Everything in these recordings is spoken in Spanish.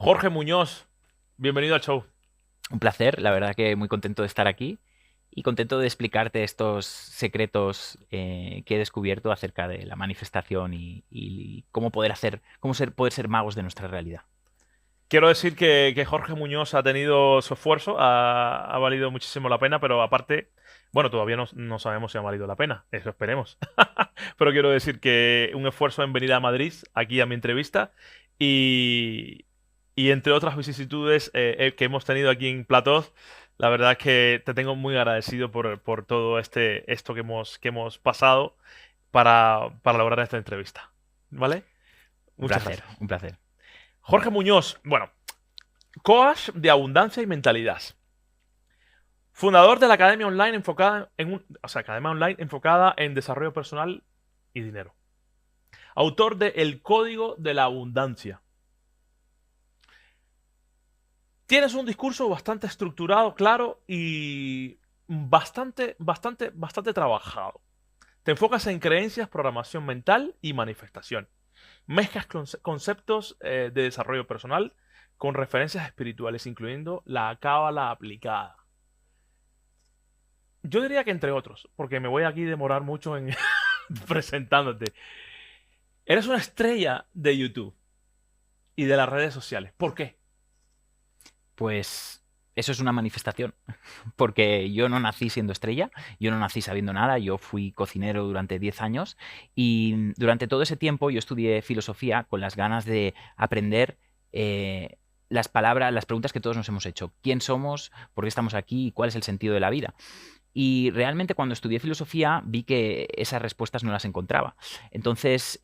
Jorge Muñoz, bienvenido al show. Un placer, la verdad que muy contento de estar aquí y contento de explicarte estos secretos que he descubierto acerca de la manifestación y cómo poder ser magos de nuestra realidad. Quiero decir que Jorge Muñoz ha tenido su esfuerzo, ha valido muchísimo la pena, pero aparte, bueno, todavía no sabemos si ha valido la pena, eso esperemos. Pero quiero decir que un esfuerzo en venir a Madrid, aquí a mi entrevista, y, y entre otras vicisitudes que hemos tenido aquí en Platós, la verdad es que te tengo muy agradecido por todo esto que hemos pasado para lograr esta entrevista. ¿Vale? Un Muchas placer, gracias. un placer. Jorge Muñoz, bueno, coach de abundancia y mentalidad. Fundador de la academia online academia online enfocada en desarrollo personal y dinero. Autor de El Código de la Abundancia. Tienes un discurso bastante estructurado, claro y bastante trabajado. Te enfocas en creencias, programación mental y manifestación. Mezclas conceptos de desarrollo personal con referencias espirituales, incluyendo la cábala aplicada. Yo diría que entre otros, porque me voy aquí a demorar mucho en presentándote. Eres una estrella de YouTube y de las redes sociales. ¿Por qué? Pues eso es una manifestación, porque yo no nací siendo estrella, yo no nací sabiendo nada, yo fui cocinero durante 10 años y durante todo ese tiempo yo estudié filosofía con las ganas de aprender las preguntas que todos nos hemos hecho. ¿Quién somos? ¿Por qué estamos aquí? ¿Y cuál es el sentido de la vida? Y realmente cuando estudié filosofía vi que esas respuestas no las encontraba. Entonces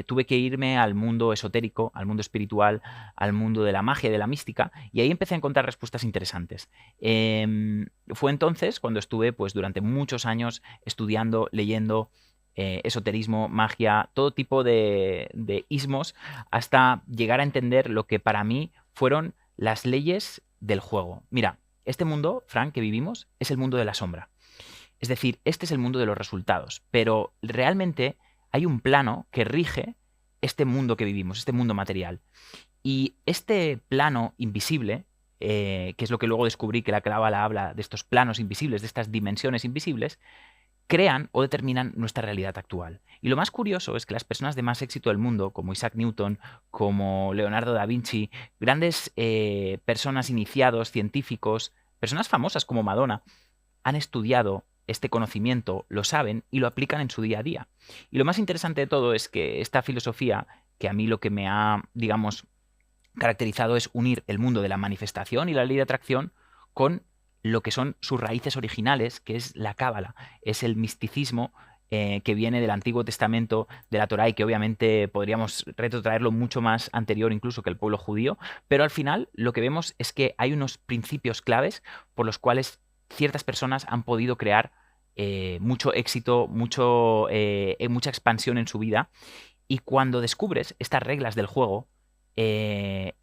tuve que irme al mundo esotérico, al mundo espiritual, al mundo de la magia y de la mística, y ahí empecé a encontrar respuestas interesantes. Fue entonces cuando estuve pues, durante muchos años estudiando, leyendo esoterismo, magia, todo tipo de ismos, hasta llegar a entender lo que para mí fueron las leyes del juego. Mira, este mundo, Frank, que vivimos, es el mundo de la sombra. Es decir, este es el mundo de los resultados, pero realmente hay un plano que rige este mundo que vivimos, este mundo material. Y este plano invisible, que es lo que luego descubrí que la Cábala habla de estos planos invisibles, de estas dimensiones invisibles, crean o determinan nuestra realidad actual. Y lo más curioso es que las personas de más éxito del mundo, como Isaac Newton, como Leonardo da Vinci, grandes personas iniciados, científicos, personas famosas como Madonna, han estudiado este conocimiento, lo saben y lo aplican en su día a día. Y lo más interesante de todo es que esta filosofía, que a mí lo que me ha, digamos, caracterizado es unir el mundo de la manifestación y la ley de atracción con lo que son sus raíces originales, que es la cábala, es el misticismo que viene del Antiguo Testamento, de la Torá, y que obviamente podríamos retrotraerlo mucho más anterior incluso que el pueblo judío, pero al final lo que vemos es que hay unos principios claves por los cuales ciertas personas han podido crear mucho éxito, mucha expansión en su vida, y cuando descubres estas reglas del juego, eh,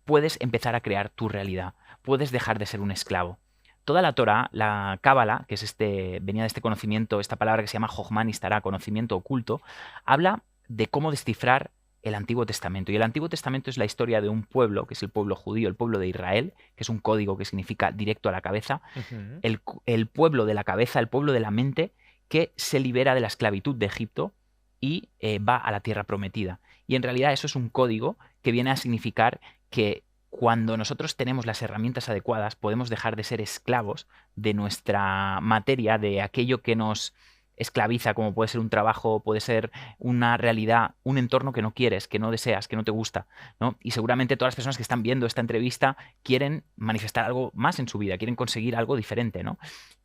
puedes empezar a crear tu realidad, puedes dejar de ser un esclavo. Toda la Torah, la Cábala, que es venía de este conocimiento, esta palabra que se llama Jochman Istará, conocimiento oculto, habla de cómo descifrar el Antiguo Testamento. Y el Antiguo Testamento es la historia de un pueblo, que es el pueblo judío, el pueblo de Israel, que es un código que significa directo a la cabeza, Ujú. el pueblo de la cabeza, el pueblo de la mente, que se libera de la esclavitud de Egipto y va a la tierra prometida. Y en realidad eso es un código que viene a significar que cuando nosotros tenemos las herramientas adecuadas, podemos dejar de ser esclavos de nuestra materia, de aquello que nos esclaviza, como puede ser un trabajo, puede ser una realidad, un entorno que no quieres, que no deseas, que no te gusta, ¿no? Y seguramente todas las personas que están viendo esta entrevista quieren manifestar algo más en su vida, quieren conseguir algo diferente, ¿no?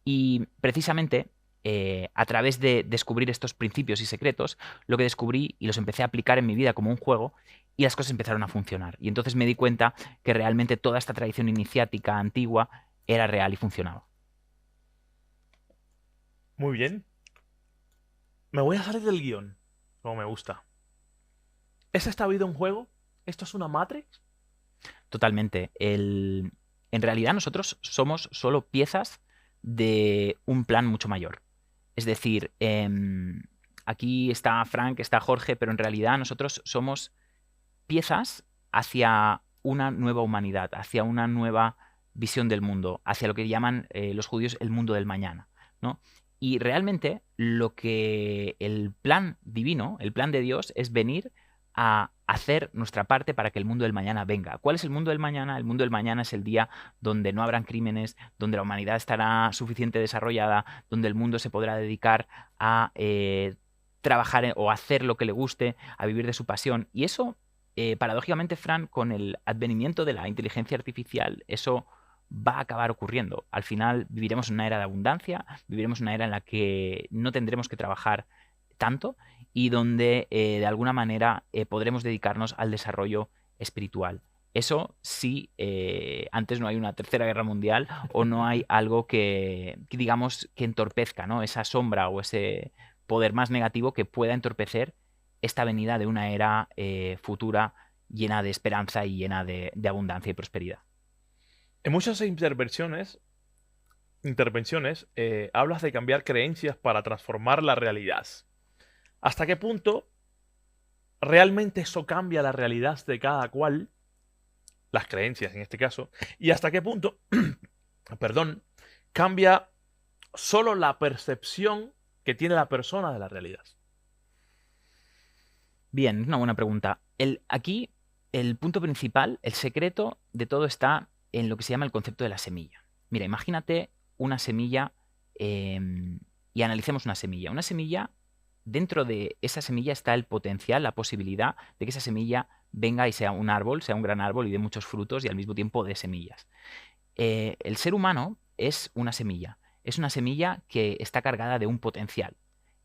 Y precisamente a través de descubrir estos principios y secretos, lo que descubrí y los empecé a aplicar en mi vida como un juego, y las cosas empezaron a funcionar. Y entonces me di cuenta que realmente toda esta tradición iniciática antigua era real y funcionaba. Muy bien. Me voy a salir del guión, como me gusta. ¿Es esta vida un juego? ¿Esto es una Matrix? Totalmente. En realidad nosotros somos solo piezas de un plan mucho mayor. Es decir, aquí está Frank, está Jorge, pero en realidad nosotros somos piezas hacia una nueva humanidad, hacia una nueva visión del mundo, hacia lo que llaman los judíos el mundo del mañana, ¿no? Y realmente lo que el plan divino, el plan de Dios, es venir a hacer nuestra parte para que el mundo del mañana venga. ¿Cuál es el mundo del mañana? El mundo del mañana es el día donde no habrán crímenes, donde la humanidad estará suficiente desarrollada, donde el mundo se podrá dedicar a trabajar o hacer lo que le guste, a vivir de su pasión. Y eso, paradójicamente, Fran, con el advenimiento de la inteligencia artificial, eso va a acabar ocurriendo. Al final viviremos en una era de abundancia, viviremos en una era en la que no tendremos que trabajar tanto y donde de alguna manera podremos dedicarnos al desarrollo espiritual. Eso sí, antes no hay una tercera guerra mundial o no hay algo que digamos, que entorpezca, ¿no? Esa sombra o ese poder más negativo que pueda entorpecer esta venida de una era futura llena de esperanza y llena de abundancia y prosperidad. En muchas intervenciones hablas de cambiar creencias para transformar la realidad. ¿Hasta qué punto realmente eso cambia la realidad de cada cual? Las creencias en este caso. ¿Y hasta qué punto, perdón, cambia solo la percepción que tiene la persona de la realidad? Bien, es una buena pregunta. Aquí el punto principal, el secreto de todo está en lo que se llama el concepto de la semilla. Mira, imagínate una semilla y analicemos una semilla. Una semilla, dentro de esa semilla está el potencial, la posibilidad de que esa semilla venga y sea un árbol, sea un gran árbol y dé muchos frutos y al mismo tiempo dé semillas. El ser humano es una semilla que está cargada de un potencial.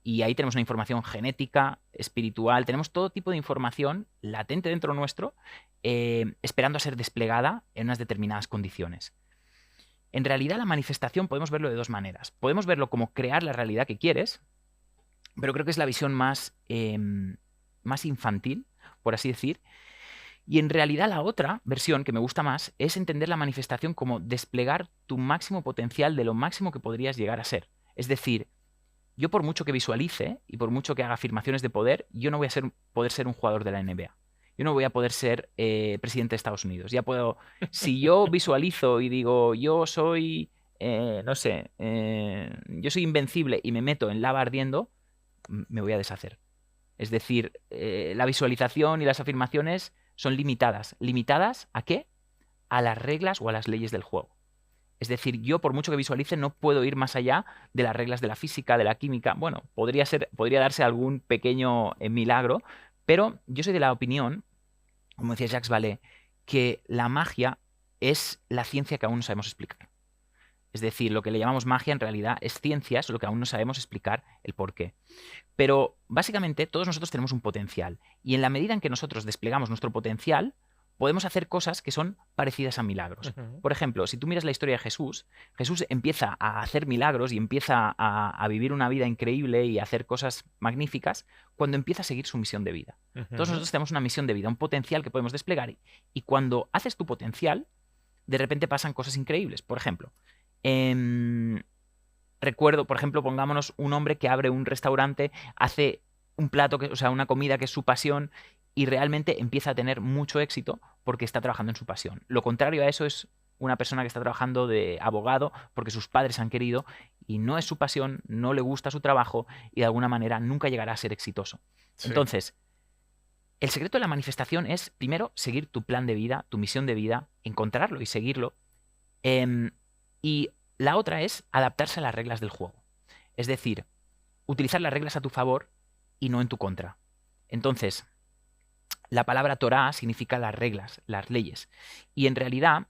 Y ahí tenemos una información genética, espiritual, tenemos todo tipo de información latente dentro nuestro, esperando a ser desplegada en unas determinadas condiciones. En realidad la manifestación podemos verlo de dos maneras. Podemos verlo como crear la realidad que quieres, pero creo que es la visión más infantil, por así decir. Y en realidad la otra versión, que me gusta más, es entender la manifestación como desplegar tu máximo potencial de lo máximo que podrías llegar a ser. Es decir, yo por mucho que visualice y por mucho que haga afirmaciones de poder, yo no voy a poder ser un jugador de la NBA. Yo no voy a poder ser presidente de Estados Unidos. Ya puedo, si yo visualizo y digo, yo soy, no sé, yo soy invencible y me meto en lava ardiendo, me voy a deshacer. Es decir, la visualización y las afirmaciones son limitadas. ¿Limitadas a qué? A las reglas o a las leyes del juego. Es decir, yo por mucho que visualice no puedo ir más allá de las reglas de la física, de la química. Bueno, podría darse algún pequeño milagro, pero yo soy de la opinión, como decía Jacques Vallée, que la magia es la ciencia que aún no sabemos explicar. Es decir, lo que le llamamos magia en realidad es ciencia, solo que aún no sabemos explicar el porqué. Pero básicamente todos nosotros tenemos un potencial y en la medida en que nosotros desplegamos nuestro potencial, podemos hacer cosas que son parecidas a milagros. Por ejemplo, si tú miras la historia de Jesús, Jesús empieza a hacer milagros y empieza a vivir una vida increíble y a hacer cosas magníficas cuando empieza a seguir su misión de vida. Todos nosotros tenemos una misión de vida, un potencial que podemos desplegar y cuando haces tu potencial, de repente pasan cosas increíbles. Por ejemplo, recuerdo, por ejemplo, pongámonos un hombre que abre un restaurante, hace un plato, o sea, una comida que es su pasión y realmente empieza a tener mucho éxito porque está trabajando en su pasión. Lo contrario a eso es una persona que está trabajando de abogado porque sus padres han querido y no es su pasión, no le gusta su trabajo y de alguna manera nunca llegará a ser exitoso. Sí. Entonces, el secreto de la manifestación es, primero, seguir tu plan de vida, tu misión de vida, encontrarlo y seguirlo. Y la otra es adaptarse a las reglas del juego. Es decir, utilizar las reglas a tu favor y no en tu contra. Entonces, la palabra Torá significa las reglas, las leyes. Y en realidad,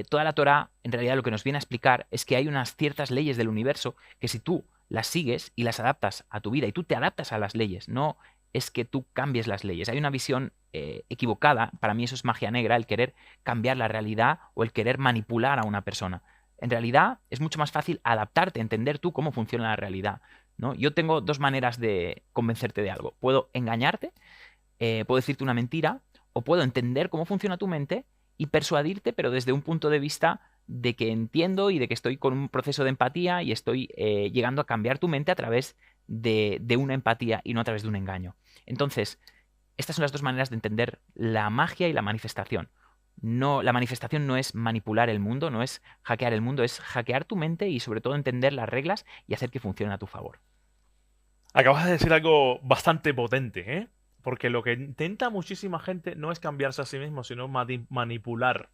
toda la Torá, en realidad lo que nos viene a explicar es que hay unas ciertas leyes del universo que si tú las sigues y las adaptas a tu vida y tú te adaptas a las leyes, no es que tú cambies las leyes. Hay una visión equivocada, para mí eso es magia negra, el querer cambiar la realidad o el querer manipular a una persona. En realidad es mucho más fácil adaptarte, entender tú cómo funciona la realidad, ¿no? Yo tengo dos maneras de convencerte de algo. Puedo engañarte, puedo decirte una mentira, o puedo entender cómo funciona tu mente y persuadirte, pero desde un punto de vista de que entiendo y de que estoy con un proceso de empatía y estoy llegando a cambiar tu mente a través de una empatía y no a través de un engaño. Entonces, estas son las dos maneras de entender la magia y la manifestación. No, la manifestación no es manipular el mundo, no es hackear el mundo, es hackear tu mente y sobre todo entender las reglas y hacer que funcionen a tu favor. Acabas de decir algo bastante potente, ¿eh? Porque lo que intenta muchísima gente no es cambiarse a sí mismo, sino manipular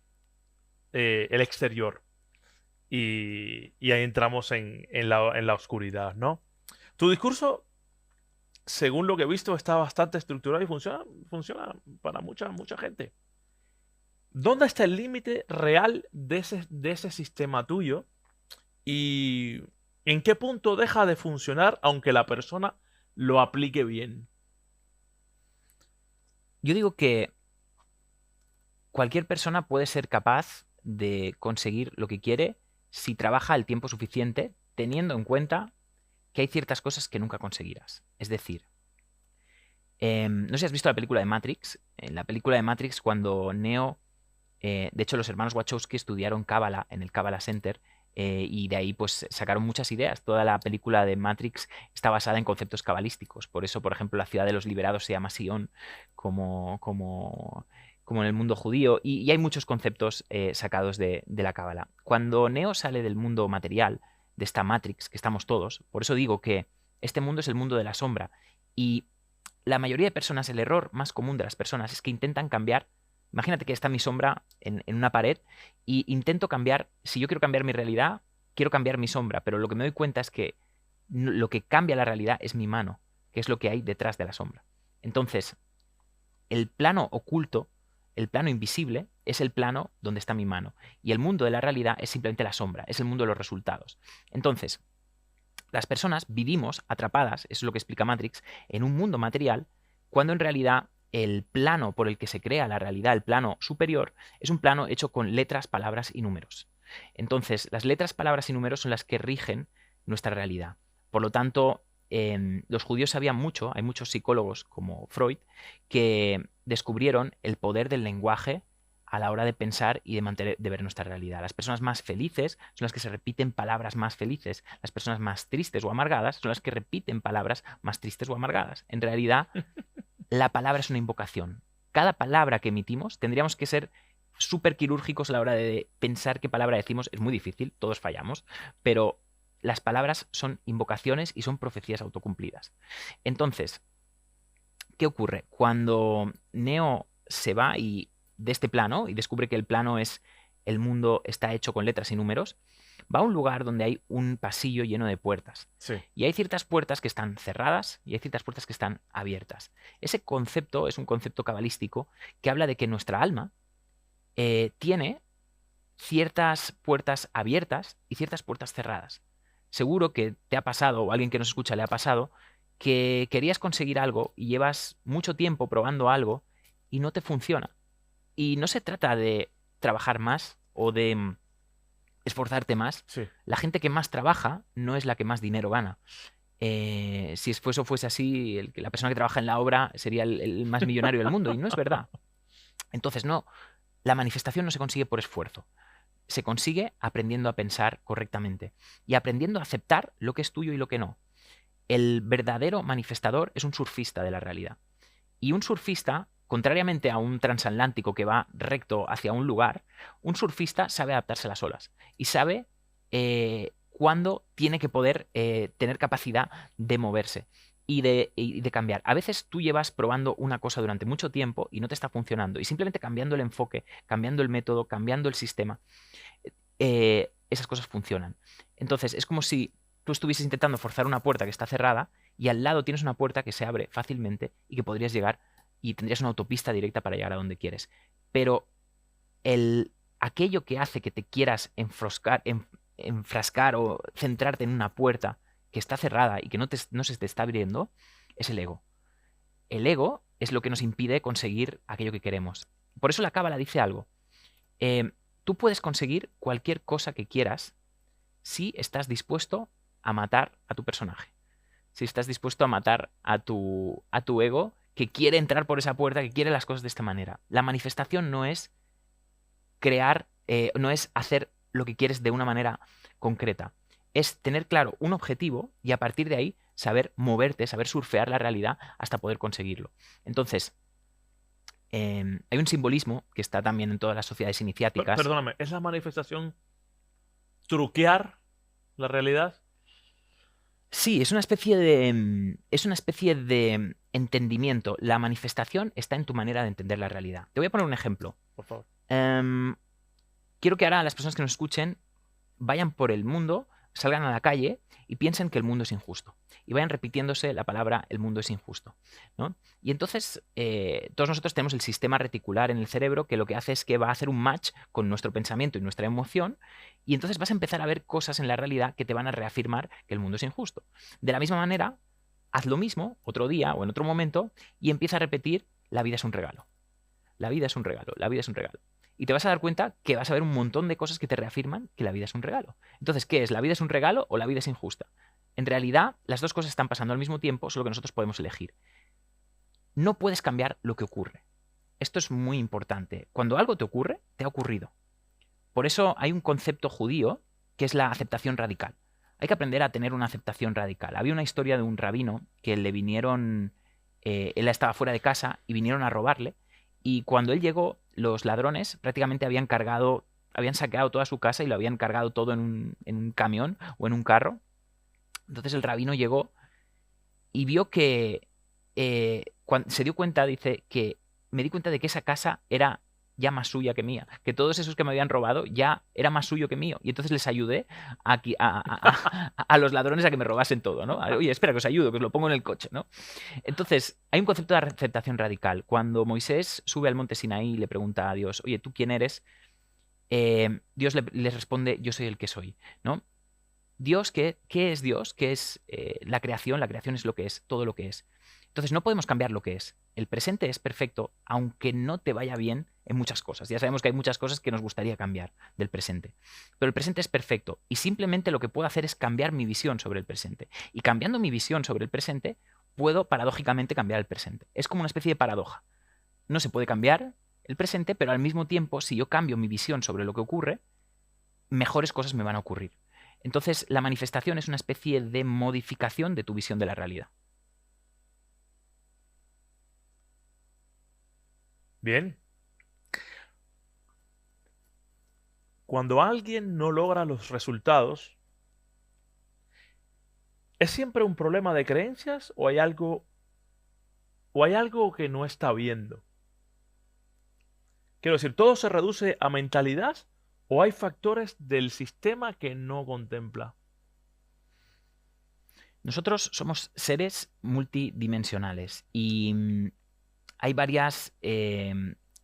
el exterior. Y ahí entramos en la oscuridad, ¿no? Tu discurso, según lo que he visto, está bastante estructurado y funciona para mucha gente. ¿Dónde está el límite real de ese sistema tuyo? ¿Y en qué punto deja de funcionar aunque la persona lo aplique bien? Yo digo que cualquier persona puede ser capaz de conseguir lo que quiere si trabaja el tiempo suficiente, teniendo en cuenta que hay ciertas cosas que nunca conseguirás. Es decir, no sé si has visto la película de Matrix. En la película de Matrix, cuando Neo, de hecho los hermanos Wachowski estudiaron Cábala en el Cábala Center, y de ahí pues sacaron muchas ideas. Toda la película de Matrix está basada en conceptos cabalísticos. Por eso, por ejemplo, la ciudad de los liberados se llama Sion, como en el mundo judío. Y hay muchos conceptos sacados de la Cábala. Cuando Neo sale del mundo material, de esta Matrix que estamos todos, por eso digo que este mundo es el mundo de la sombra. Y la mayoría de personas, el error más común de las personas es que intentan cambiar. Imagínate que está mi sombra en una pared y intento cambiar, si yo quiero cambiar mi realidad, quiero cambiar mi sombra, pero lo que me doy cuenta es que lo que cambia la realidad es mi mano, que es lo que hay detrás de la sombra. Entonces, el plano oculto, el plano invisible, es el plano donde está mi mano. Y el mundo de la realidad es simplemente la sombra, es el mundo de los resultados. Entonces, las personas vivimos atrapadas, eso es lo que explica Matrix, en un mundo material, cuando en realidad el plano por el que se crea la realidad, el plano superior, es un plano hecho con letras, palabras y números. Entonces, las letras, palabras y números son las que rigen nuestra realidad. Por lo tanto, los judíos sabían mucho, hay muchos psicólogos como Freud, que descubrieron el poder del lenguaje a la hora de pensar y de ver nuestra realidad. Las personas más felices son las que se repiten palabras más felices. Las personas más tristes o amargadas son las que repiten palabras más tristes o amargadas. En realidad, la palabra es una invocación. Cada palabra que emitimos tendríamos que ser súper quirúrgicos a la hora de pensar qué palabra decimos. Es muy difícil, todos fallamos, pero las palabras son invocaciones y son profecías autocumplidas. Entonces, ¿qué ocurre? Cuando Neo se va de este plano y descubre que el plano es el mundo está hecho con letras y números, va a un lugar donde hay un pasillo lleno de puertas. Sí. Y hay ciertas puertas que están cerradas y hay ciertas puertas que están abiertas. Ese concepto es un concepto cabalístico que habla de que nuestra alma tiene ciertas puertas abiertas y ciertas puertas cerradas. Seguro que te ha pasado, o a alguien que nos escucha le ha pasado, que querías conseguir algo y llevas mucho tiempo probando algo y no te funciona. Y no se trata de trabajar más o de esforzarte más. Sí. La gente que más trabaja no es la que más dinero gana. Si eso fuese así, la persona que trabaja en la obra sería el más millonario del mundo, y no es verdad. Entonces, no, la manifestación no se consigue por esfuerzo. Se consigue aprendiendo a pensar correctamente y aprendiendo a aceptar lo que es tuyo y lo que no. El verdadero manifestador es un surfista de la realidad. Y un surfista, contrariamente a un transatlántico que va recto hacia un lugar, un surfista sabe adaptarse a las olas y sabe cuándo tiene que poder tener capacidad de moverse y de cambiar. A veces tú llevas probando una cosa durante mucho tiempo y no te está funcionando, y simplemente cambiando el enfoque, cambiando el método, cambiando el sistema, esas cosas funcionan. Entonces, es como si tú estuvieses intentando forzar una puerta que está cerrada y al lado tienes una puerta que se abre fácilmente y que podrías llegar y tendrías una autopista directa para llegar a donde quieres. Pero aquello que hace que te quieras enfrascar o centrarte en una puerta que está cerrada y que no se te está abriendo es el ego. El ego es lo que nos impide conseguir aquello que queremos. Por eso la Cábala dice algo. Tú puedes conseguir cualquier cosa que quieras si estás dispuesto a matar a tu personaje. Si estás dispuesto a matar a tu ego, que quiere entrar por esa puerta, que quiere las cosas de esta manera. La manifestación no es crear, no es hacer lo que quieres de una manera concreta. Es tener claro un objetivo y a partir de ahí saber moverte, saber surfear la realidad hasta poder conseguirlo. Entonces, hay un simbolismo que está también en todas las sociedades iniciáticas. Perdóname, ¿es la manifestación truquear la realidad? Sí, es una especie de entendimiento. La manifestación está en tu manera de entender la realidad. Te voy a poner un ejemplo. Por favor. Em, Quiero que ahora las personas que nos escuchen vayan por el mundo, salgan a la calle y piensen que el mundo es injusto. Y vayan repitiéndose la palabra el mundo es injusto, ¿no? Y entonces todos nosotros tenemos el sistema reticular en el cerebro que lo que hace es que va a hacer un match con nuestro pensamiento y nuestra emoción, y entonces vas a empezar a ver cosas en la realidad que te van a reafirmar que el mundo es injusto. De la misma manera, haz lo mismo otro día o en otro momento y empieza a repetir la vida es un regalo. La vida es un regalo, la vida es un regalo. Y te vas a dar cuenta que vas a ver un montón de cosas que te reafirman que la vida es un regalo. Entonces, ¿qué es? ¿La vida es un regalo o la vida es injusta? En realidad, las dos cosas están pasando al mismo tiempo, solo que nosotros podemos elegir. No puedes cambiar lo que ocurre. Esto es muy importante. Cuando algo te ocurre, te ha ocurrido. Por eso hay un concepto judío que es la aceptación radical. Hay que aprender a tener una aceptación radical. Había una historia de un rabino que le vinieron, él estaba fuera de casa y vinieron a robarle. Y cuando él llegó, los ladrones prácticamente habían saqueado toda su casa y lo habían cargado todo en un camión o en un carro. Entonces el rabino llegó y vio que, se dio cuenta, dice, que me di cuenta de que esa casa era ya más suya que mía, que todos esos que me habían robado ya era más suyo que mío. Y entonces les ayudé a los ladrones a que me robasen todo, ¿no? Oye, espera, que os ayudo, que os lo pongo en el coche, ¿no? Entonces, hay un concepto de aceptación radical. Cuando Moisés sube al monte Sinaí y le pregunta a Dios, oye, ¿tú quién eres? Dios les responde, yo soy el que soy, ¿no? Dios, ¿qué es Dios? ¿Qué es la creación? La creación es lo que es, todo lo que es. Entonces no podemos cambiar lo que es. El presente es perfecto, aunque no te vaya bien en muchas cosas. Ya sabemos que hay muchas cosas que nos gustaría cambiar del presente. Pero el presente es perfecto y simplemente lo que puedo hacer es cambiar mi visión sobre el presente. Y cambiando mi visión sobre el presente, puedo paradójicamente cambiar el presente. Es como una especie de paradoja. No se puede cambiar el presente, pero al mismo tiempo, si yo cambio mi visión sobre lo que ocurre, mejores cosas me van a ocurrir. Entonces, la manifestación es una especie de modificación de tu visión de la realidad. Bien. Cuando alguien no logra los resultados, ¿es siempre un problema de creencias o hay algo que no está viendo? Quiero decir, ¿todo se reduce a mentalidad o hay factores del sistema que no contempla? Nosotros somos seres multidimensionales y hay varias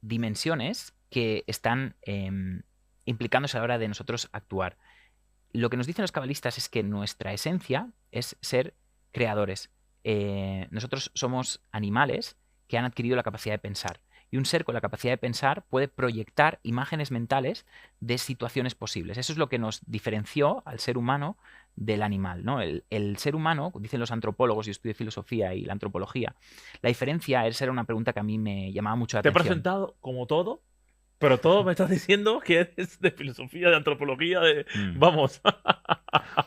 dimensiones que están implicándose a la hora de nosotros actuar. Lo que nos dicen los cabalistas es que nuestra esencia es ser creadores. Nosotros somos animales que han adquirido la capacidad de pensar. Y un ser con la capacidad de pensar puede proyectar imágenes mentales de situaciones posibles. Eso es lo que nos diferenció al ser humano del animal, ¿no? El ser humano, dicen los antropólogos, yo estudio filosofía y la antropología, la diferencia, esa era una pregunta que a mí me llamaba mucho la Te he atención. presentado como todo, pero todo me estás diciendo que eres de filosofía, de antropología, de... Vamos.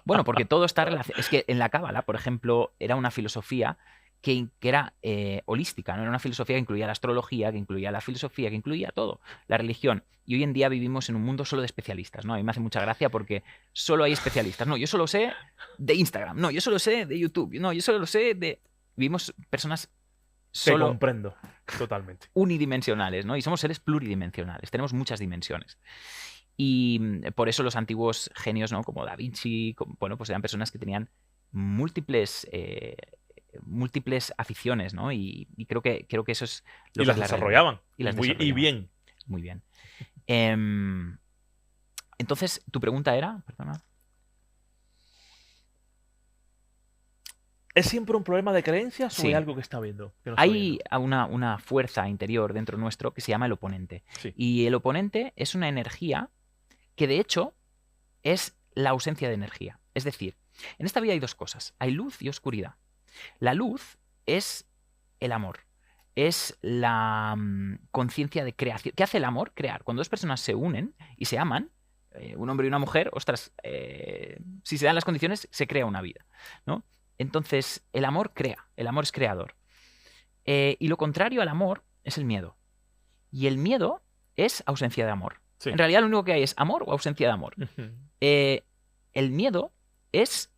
Bueno, porque todo está relacionado. Es que en la Cábala, por ejemplo, era una filosofía que era holística, ¿no? Era una filosofía que incluía la astrología, que incluía la filosofía, que incluía todo, la religión. Y hoy en día vivimos en un mundo solo de especialistas, ¿no? A mí me hace mucha gracia porque solo hay especialistas. No, yo solo sé de Instagram. No, yo solo sé de YouTube. No, yo solo sé de... Vivimos personas Te solo comprendo totalmente. unidimensionales, ¿no? Y somos seres pluridimensionales. Tenemos muchas dimensiones. Y por eso los antiguos genios, ¿no? Como Da Vinci, bueno, pues eran personas que tenían múltiples aficiones, ¿no? Y creo que eso es lo Y que las es la realidad. desarrollaban. Y las Y desarrollaban. bien. Muy bien. Entonces, tu pregunta era, perdona. ¿Es siempre un problema de creencias o Sí. hay algo que está viendo? Que no está Hay viendo? una fuerza interior dentro nuestro que se llama el oponente. Sí. Y el oponente es una energía que de hecho es la ausencia de energía. Es decir, en esta vida hay dos cosas. Hay luz y oscuridad. La luz es el amor. Es la conciencia de creación. ¿Qué hace el amor? Crear. Cuando dos personas se unen y se aman, un hombre y una mujer, ostras, si se dan las condiciones, se crea una vida, ¿no? Entonces, el amor crea, el amor es creador. Y lo contrario al amor es el miedo. Y el miedo es ausencia de amor. Sí. En realidad lo único que hay es amor o ausencia de amor. El miedo es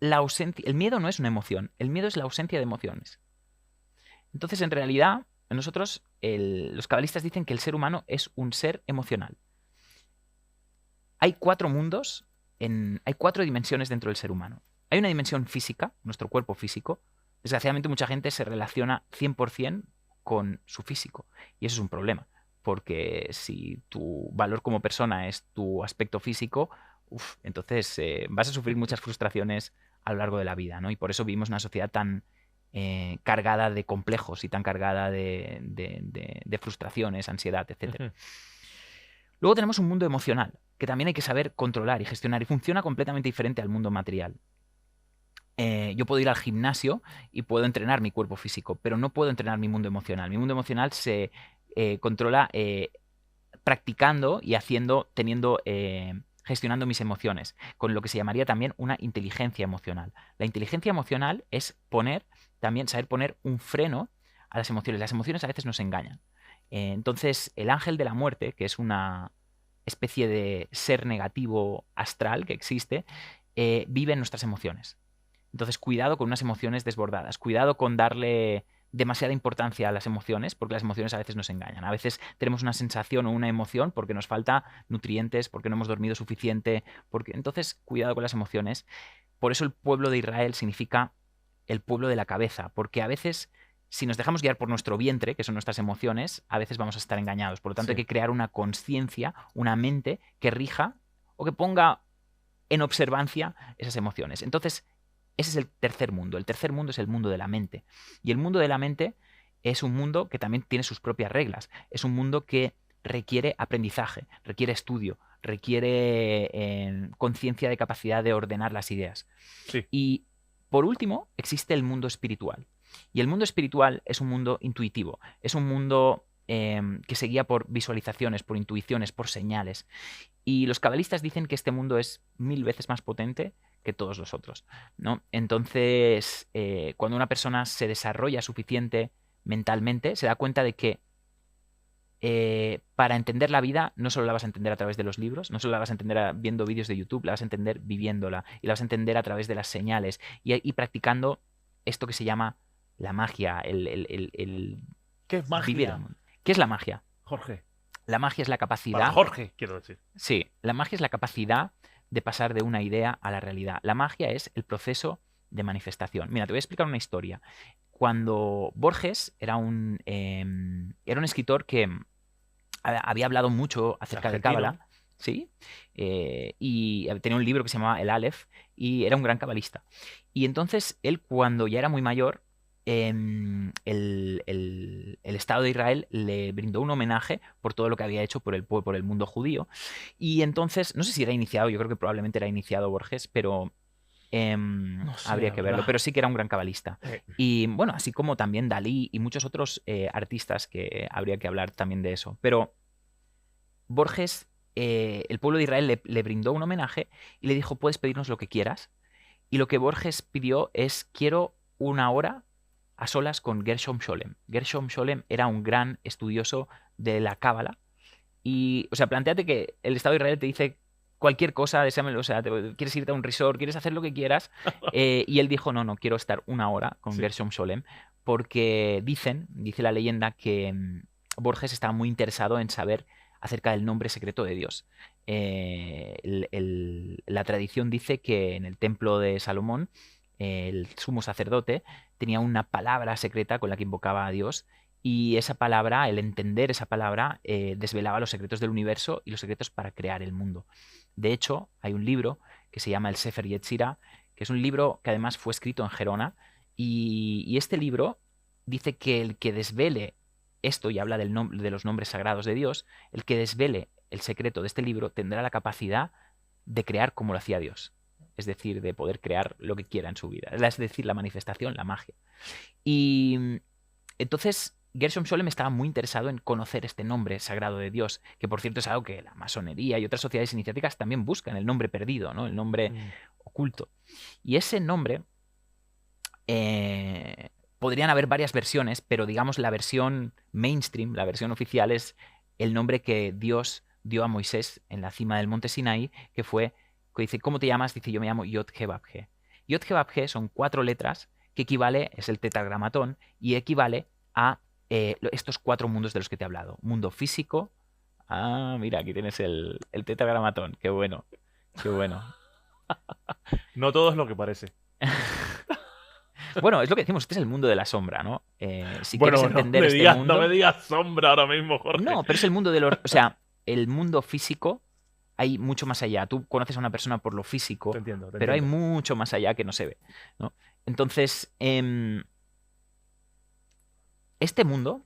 la ausencia. El miedo no es una emoción. El miedo es la ausencia de emociones. Entonces, en realidad, nosotros, los cabalistas dicen que el ser humano es un ser emocional. Hay 4 mundos, hay 4 dimensiones dentro del ser humano. Hay una dimensión física, nuestro cuerpo físico. Desgraciadamente, mucha gente se relaciona 100% con su físico. Y eso es un problema. Porque si tu valor como persona es tu aspecto físico, entonces vas a sufrir muchas frustraciones a lo largo de la vida, ¿no? Y por eso vivimos una sociedad tan cargada de complejos y tan cargada de frustraciones, ansiedad, etc. Luego tenemos un mundo emocional, que también hay que saber controlar y gestionar, y funciona completamente diferente al mundo material. Yo puedo ir al gimnasio y puedo entrenar mi cuerpo físico, pero no puedo entrenar mi mundo emocional. Mi mundo emocional se controla practicando y gestionando mis emociones, con lo que se llamaría también una inteligencia emocional. La inteligencia emocional es saber poner un freno a las emociones. Las emociones a veces nos engañan. Entonces, el ángel de la muerte, que es una especie de ser negativo astral que existe, vive en nuestras emociones. Entonces, cuidado con unas emociones desbordadas, cuidado con darle demasiada importancia a las emociones, porque las emociones a veces nos engañan. A veces tenemos una sensación o una emoción porque nos falta nutrientes, porque no hemos dormido suficiente, entonces cuidado con las emociones. Por eso el pueblo de Israel significa el pueblo de la cabeza, porque a veces si nos dejamos guiar por nuestro vientre, que son nuestras emociones, a veces vamos a estar engañados. Por lo tanto, hay que crear una conciencia, una mente que rija o que ponga en observancia esas emociones. Entonces, ese es el tercer mundo. El tercer mundo es el mundo de la mente. Y el mundo de la mente es un mundo que también tiene sus propias reglas. Es un mundo que requiere aprendizaje, requiere estudio, requiere conciencia de capacidad de ordenar las ideas. Sí. Y por último, existe el mundo espiritual. Y el mundo espiritual es un mundo intuitivo. Es un mundo que se guía por visualizaciones, por intuiciones, por señales. Y los cabalistas dicen que este mundo es 1000 veces más potente que todos los otros, ¿no? Entonces, cuando una persona se desarrolla suficiente mentalmente, se da cuenta de que para entender la vida no solo la vas a entender a través de los libros, no solo la vas a entender viendo vídeos de YouTube, la vas a entender viviéndola y la vas a entender a través de las señales y practicando esto que se llama la magia, ¿Qué es magia? Vivir. ¿Qué es la magia? Jorge. La magia es la capacidad... Para Jorge, quiero decir. Sí, la magia es la capacidad de pasar de una idea a la realidad. La magia es el proceso de manifestación. Mira, te voy a explicar una historia. Cuando Borges era un escritor que había hablado mucho acerca de Cábala, ¿sí? Y tenía un libro que se llamaba El Aleph y era un gran cabalista. Y entonces él, cuando ya era muy mayor, el Estado de Israel le brindó un homenaje por todo lo que había hecho por el mundo judío. Y entonces, no sé si era iniciado, yo creo que probablemente era iniciado Borges, pero no sé, habría que verlo, pero sí que era un gran cabalista. Y bueno, así como también Dalí y muchos otros artistas que habría que hablar también de eso. Pero Borges, el pueblo de Israel le brindó un homenaje y le dijo, puedes pedirnos lo que quieras. Y lo que Borges pidió es, quiero una hora a solas con Gershom Scholem. Gershom Scholem era un gran estudioso de la Cábala. Y, o sea, planteate que el Estado de Israel te dice cualquier cosa, deséamelo, o sea, quieres irte a un resort, quieres hacer lo que quieras. Y él dijo, no, quiero estar una hora con Gershom Scholem, porque dice la leyenda que Borges estaba muy interesado en saber acerca del nombre secreto de Dios. La tradición dice que en el templo de Salomón, el sumo sacerdote tenía una palabra secreta con la que invocaba a Dios, y esa palabra, el entender esa palabra, desvelaba los secretos del universo y los secretos para crear el mundo. De hecho, hay un libro que se llama el Sefer Yetzirah, que es un libro que además fue escrito en y este libro dice que el que desvele esto, y habla de los nombres sagrados de Dios, el que desvele el secreto de este libro tendrá la capacidad de crear como lo hacía Dios. Es decir, de poder crear lo que quiera en su vida. Es decir, la manifestación, la magia. Y entonces Gershom Scholem estaba muy interesado en conocer este nombre sagrado de Dios, que por cierto es algo que la masonería y otras sociedades iniciáticas también buscan, el nombre perdido, ¿no? El nombre oculto. Y ese nombre podrían haber varias versiones, pero digamos la versión mainstream, la versión oficial es el nombre que Dios dio a Moisés en la cima del monte Sinaí, que dice, ¿cómo te llamas? Dice, yo me llamo Yod-Heh-Vav-Heh. Yod-Heh-Vav-Heh son 4 letras que equivale, es el tetragramatón, y equivale a estos 4 mundos de los que te he hablado. Mundo físico. Ah, mira, aquí tienes el tetragramatón. Qué bueno, qué bueno. No todo es lo que parece. Bueno, es lo que decimos, este es el mundo de la sombra, ¿no? Si quieres Bueno, entender este no mundo... me digas sombra ahora mismo, Jorge. No, pero es el mundo de los... O sea, el mundo físico hay mucho más allá. Tú conoces a una persona por lo físico, Te entiendo, te pero hay entiendo. mucho más allá que no se ve, ¿no? Entonces, este mundo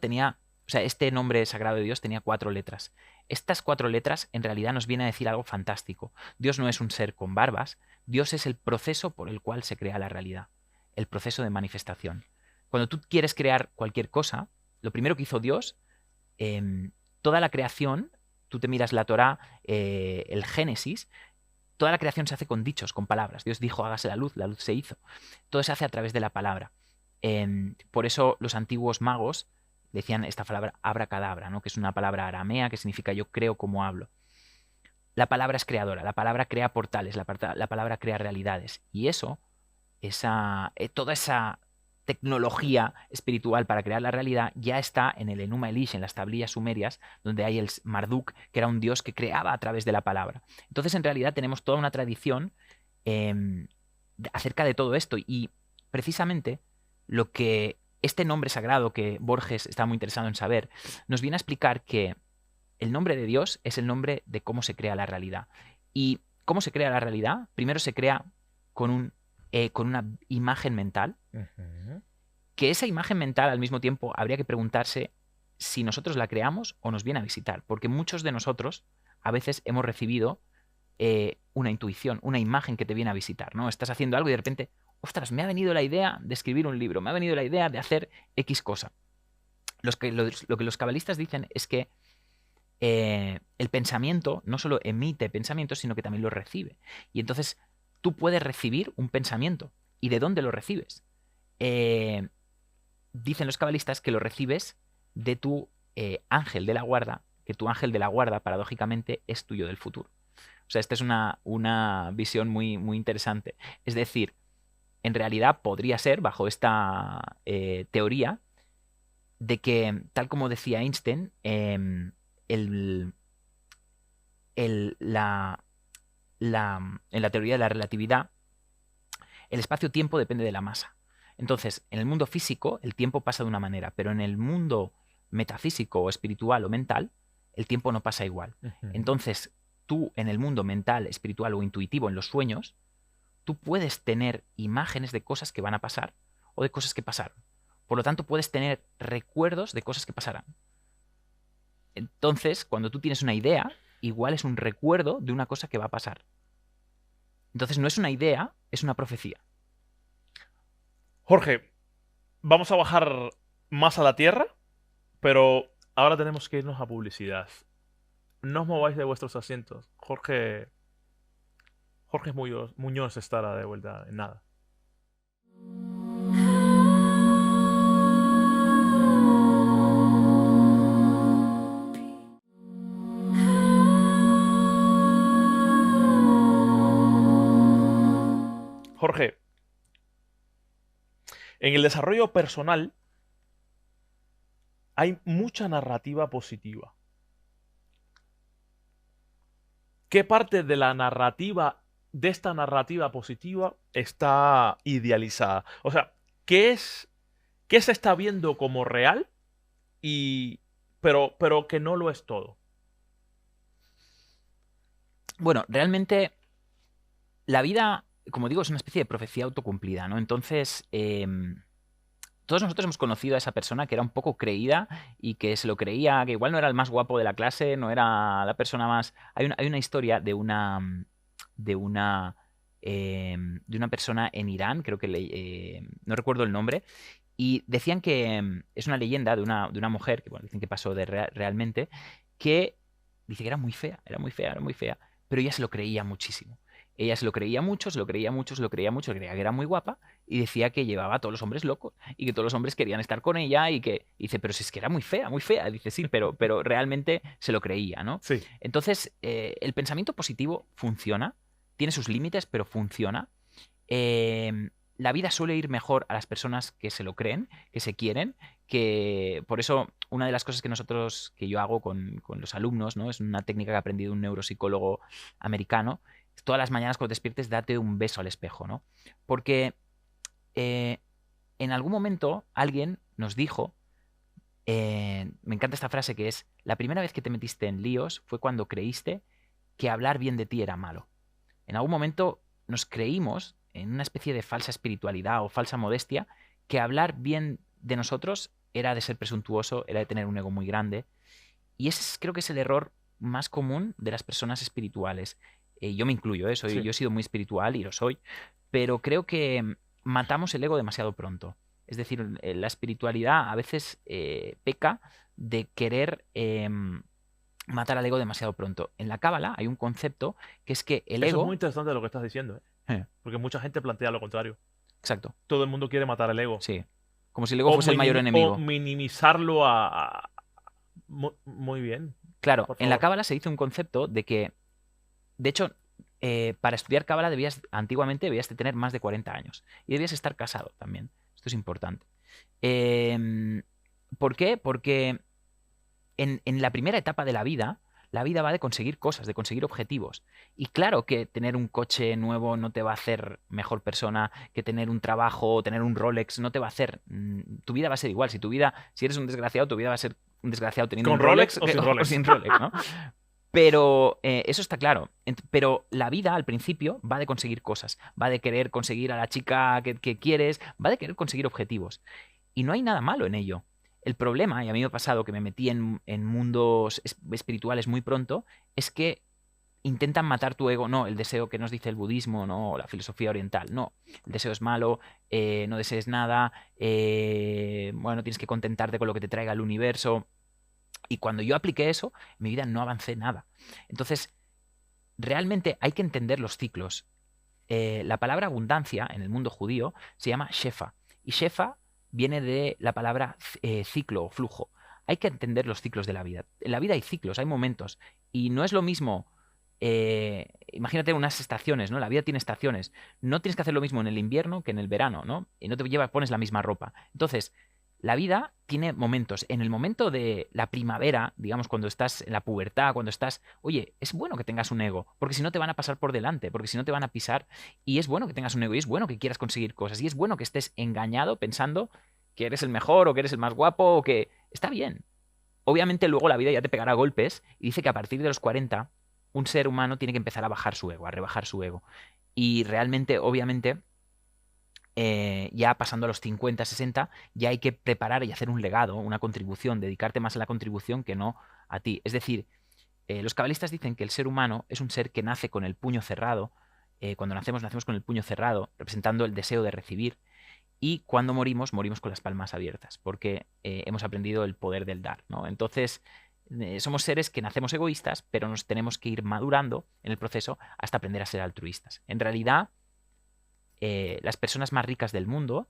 tenía... O sea, este nombre sagrado de Dios tenía 4 letras. Estas 4 letras en realidad nos viene a decir algo fantástico. Dios no es un ser con barbas, Dios es el proceso por el cual se crea la realidad, el proceso de manifestación. Cuando tú quieres crear cualquier cosa, lo primero que hizo Dios, toda la creación, tú te miras la Torá, el Génesis, toda la creación se hace con dichos, con palabras. Dios dijo, hágase la luz se hizo. Todo se hace a través de la palabra. Por eso los antiguos magos decían esta palabra abracadabra, ¿no? Que es una palabra aramea que significa yo creo como hablo. La palabra es creadora, la palabra crea portales, la palabra crea realidades. Y eso, toda esa tecnología espiritual para crear la realidad ya está en el Enuma Elish, en las tablillas sumerias, donde hay el Marduk, que era un dios que creaba a través de la palabra. Entonces, en realidad, tenemos toda una tradición acerca de todo esto. Y precisamente lo que este nombre sagrado que Borges está muy interesado en saber, nos viene a explicar que el nombre de Dios es el nombre de cómo se crea la realidad. ¿Y cómo se crea la realidad? Primero se crea con una imagen mental, que esa imagen mental al mismo tiempo habría que preguntarse si nosotros la creamos o nos viene a visitar, porque muchos de nosotros a veces hemos recibido una intuición, una imagen que te viene a visitar, ¿no? Estás haciendo algo y de repente, ostras, me ha venido la idea de escribir un libro, me ha venido la idea de hacer X cosa. Lo que los cabalistas dicen es que el pensamiento no solo emite pensamientos, sino que también los recibe. Y entonces tú puedes recibir un pensamiento. ¿Y de dónde lo recibes? Dicen los cabalistas que lo recibes de tu ángel de la guarda, que tu ángel de la guarda, paradójicamente, es tuyo del futuro. O sea, esta es una visión muy, muy interesante. Es decir, en realidad podría ser, bajo esta teoría, de que, tal como decía Einstein, en la teoría de la relatividad, el espacio-tiempo depende de la masa. Entonces, en el mundo físico, el tiempo pasa de una manera, pero en el mundo metafísico o espiritual o mental, el tiempo no pasa igual. Entonces, tú en el mundo mental, espiritual o intuitivo, en los sueños, tú puedes tener imágenes de cosas que van a pasar o de cosas que pasaron. Por lo tanto, puedes tener recuerdos de cosas que pasarán. Entonces, cuando tú tienes una idea, igual es un recuerdo de una cosa que va a pasar. Entonces, no es una idea, es una profecía. Jorge, vamos a bajar más a la tierra, pero ahora tenemos que irnos a publicidad. No os mováis de vuestros asientos. Jorge Muñoz estará de vuelta en nada. Jorge, en el desarrollo personal hay mucha narrativa positiva. ¿Qué parte de la narrativa, de esta narrativa positiva, está idealizada? O sea, ¿qué se está viendo como real pero que no lo es todo? Bueno, realmente la vida, como digo, es una especie de profecía autocumplida, ¿no? Entonces, todos nosotros hemos conocido a esa persona que era un poco creída y que se lo creía, que igual no era el más guapo de la clase, no era la persona más... Hay una historia de una, de una persona en Irán, creo que no recuerdo el nombre, y decían que es una leyenda de una mujer, que bueno, dicen que pasó realmente, que dice que era muy fea, era muy fea, era muy fea, pero ella se lo creía muchísimo. Ella se lo creía mucho, se lo creía mucho, se lo creía mucho, creía que era muy guapa, y y decía que llevaba a todos los hombres locos y que todos los hombres querían estar con ella y dice, pero si es que era muy fea, muy fea. Dice, sí, pero realmente se lo creía, ¿no? Sí. Entonces, el pensamiento positivo funciona, tiene sus límites, pero funciona. La vida suele ir mejor a las personas que se lo creen, que se quieren, que por eso una de las cosas que yo hago con los alumnos, ¿no? Es una técnica que ha aprendido un neuropsicólogo americano. Todas las mañanas cuando te despiertes, date un beso al espejo, ¿no? Porque en algún momento alguien nos dijo, me encanta esta frase que es, la primera vez que te metiste en líos fue cuando creíste que hablar bien de ti era malo. En algún momento nos creímos, en una especie de falsa espiritualidad o falsa modestia, que hablar bien de nosotros era de ser presuntuoso, era de tener un ego muy grande. Y ese creo que es el error más común de las personas espirituales. Yo me incluyo, yo he sido muy espiritual y lo soy, pero creo que matamos el ego demasiado pronto. Es decir, la espiritualidad a veces peca de querer matar al ego demasiado pronto. En la Cábala hay un concepto que es que el Eso es ego... muy interesante lo que estás diciendo, porque mucha gente plantea lo contrario. Exacto. Todo el mundo quiere matar el ego. Sí. Como si el ego fuese el mayor enemigo. O minimizarlo Muy bien. Claro, en la Cábala se dice un concepto de que, de hecho, para estudiar Cábala antiguamente debías de tener más de 40 años. Y debías estar casado también. Esto es importante. ¿Por qué? Porque en la primera etapa de la vida va de conseguir cosas, de conseguir objetivos. Y claro que tener un coche nuevo no te va a hacer mejor persona, que tener un trabajo o tener un Rolex no te va a hacer... Tu vida va a ser igual. Si eres un desgraciado, tu vida va a ser un desgraciado teniendo un Rolex o sin Rolex. O sin Rolex, ¿no? Pero eso está claro. Pero la vida al principio va de conseguir cosas. Va de querer conseguir a la chica que quieres, va de querer conseguir objetivos. Y no hay nada malo en ello. El problema, y a mí me ha pasado que me metí en mundos espirituales muy pronto, es que intentan matar tu ego. No, el deseo que nos dice el budismo, no, la filosofía oriental. No, el deseo es malo, no desees nada, bueno, tienes que contentarte con lo que te traiga el universo. Y cuando yo apliqué eso, en mi vida no avancé nada. Entonces, realmente hay que entender los ciclos. La palabra abundancia en el mundo judío se llama shefa. Y shefa viene de la palabra ciclo o flujo. Hay que entender los ciclos de la vida. En la vida hay ciclos, hay momentos. Y no es lo mismo... imagínate unas estaciones, ¿no? La vida tiene estaciones. No tienes que hacer lo mismo en el invierno que en el verano, ¿no? Y no pones la misma ropa. Entonces, la vida tiene momentos. En el momento de la primavera, digamos, cuando estás en la pubertad, cuando estás... Oye, es bueno que tengas un ego, porque si no te van a pasar por delante, porque si no te van a pisar. Y es bueno que tengas un ego, y es bueno que quieras conseguir cosas, y es bueno que estés engañado pensando que eres el mejor, o que eres el más guapo, o que... Está bien. Obviamente luego la vida ya te pegará golpes, y dice que a partir de los 40, un ser humano tiene que empezar a bajar su ego, a rebajar su ego. Y realmente, obviamente... ya pasando a los 50, 60, ya hay que preparar y hacer un legado, una contribución, dedicarte más a la contribución que no a ti. Es decir, los cabalistas dicen que el ser humano es un ser que nace con el puño cerrado. Cuando nacemos con el puño cerrado, representando el deseo de recibir. Y cuando morimos con las palmas abiertas, porque hemos aprendido el poder del dar, ¿no? Entonces, somos seres que nacemos egoístas, pero nos tenemos que ir madurando en el proceso hasta aprender a ser altruistas. En realidad, las personas más ricas del mundo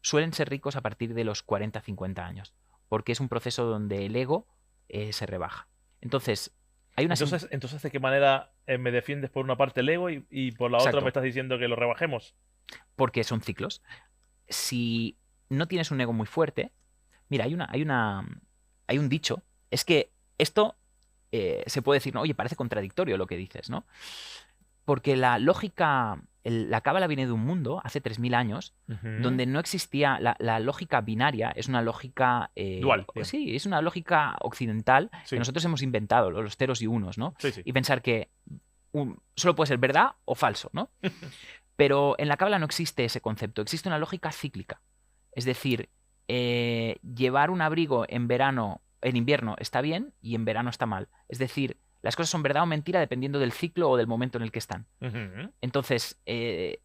suelen ser ricos a partir de los 40, 50 años, porque es un proceso donde el ego se rebaja. Entonces, hay una... Entonces, ¿de qué manera me defiendes por una parte el ego y por la Exacto. otra me estás diciendo que lo rebajemos? Porque son ciclos. Si no tienes un ego muy fuerte... Mira, hay un dicho. Es que esto se puede decir, ¿no? Oye, parece contradictorio lo que dices, ¿no? Porque la lógica... La cábala viene de un mundo, hace 3000 años, donde no existía... La lógica binaria es una lógica... dual. Sí, es una lógica occidental que nosotros hemos inventado, los ceros y unos, ¿no? Sí, sí. Y pensar que solo puede ser verdad o falso, ¿no? Pero en la cábala no existe ese concepto, existe una lógica cíclica. Es decir, llevar un abrigo en invierno está bien y en verano está mal. Es decir, las cosas son verdad o mentira dependiendo del ciclo o del momento en el que están. Entonces, ¿qué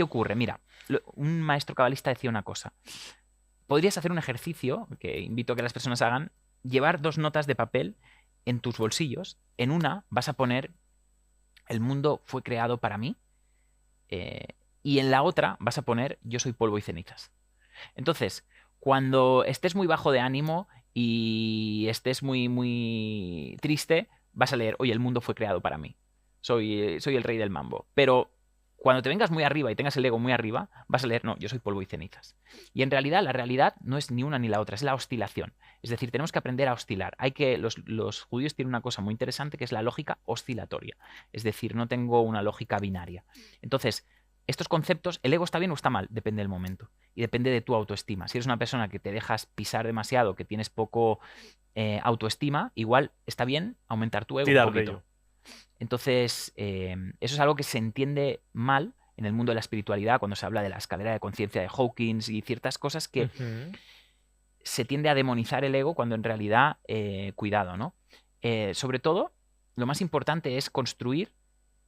ocurre? Mira, un maestro cabalista decía una cosa. Podrías hacer un ejercicio, que invito a que las personas hagan, llevar 2 notas de papel en tus bolsillos. En una vas a poner: el mundo fue creado para mí. y en la otra vas a poner yo soy polvo y cenizas. Entonces, cuando estés muy bajo de ánimo y estés muy, muy triste, vas a leer, oye, el mundo fue creado para mí. Soy el rey del mambo. Pero cuando te vengas muy arriba y tengas el ego muy arriba, vas a leer, no, yo soy polvo y cenizas. Y en realidad, la realidad no es ni una ni la otra, es la oscilación. Es decir, tenemos que aprender a oscilar. Los judíos tienen una cosa muy interesante que es la lógica oscilatoria. Es decir, no tengo una lógica binaria. Entonces, estos conceptos, ¿el ego está bien o está mal? Depende del momento. Y depende de tu autoestima. Si eres una persona que te dejas pisar demasiado, que tienes poco autoestima, igual está bien aumentar tu ego un Tirar de poquito. ello. Entonces, eso es algo que se entiende mal en el mundo de la espiritualidad, cuando se habla de la escalera de conciencia de Hawkins y ciertas cosas que Ujú. se tiende a demonizar el ego cuando en realidad, cuidado, ¿no? Sobre todo, lo más importante es construir,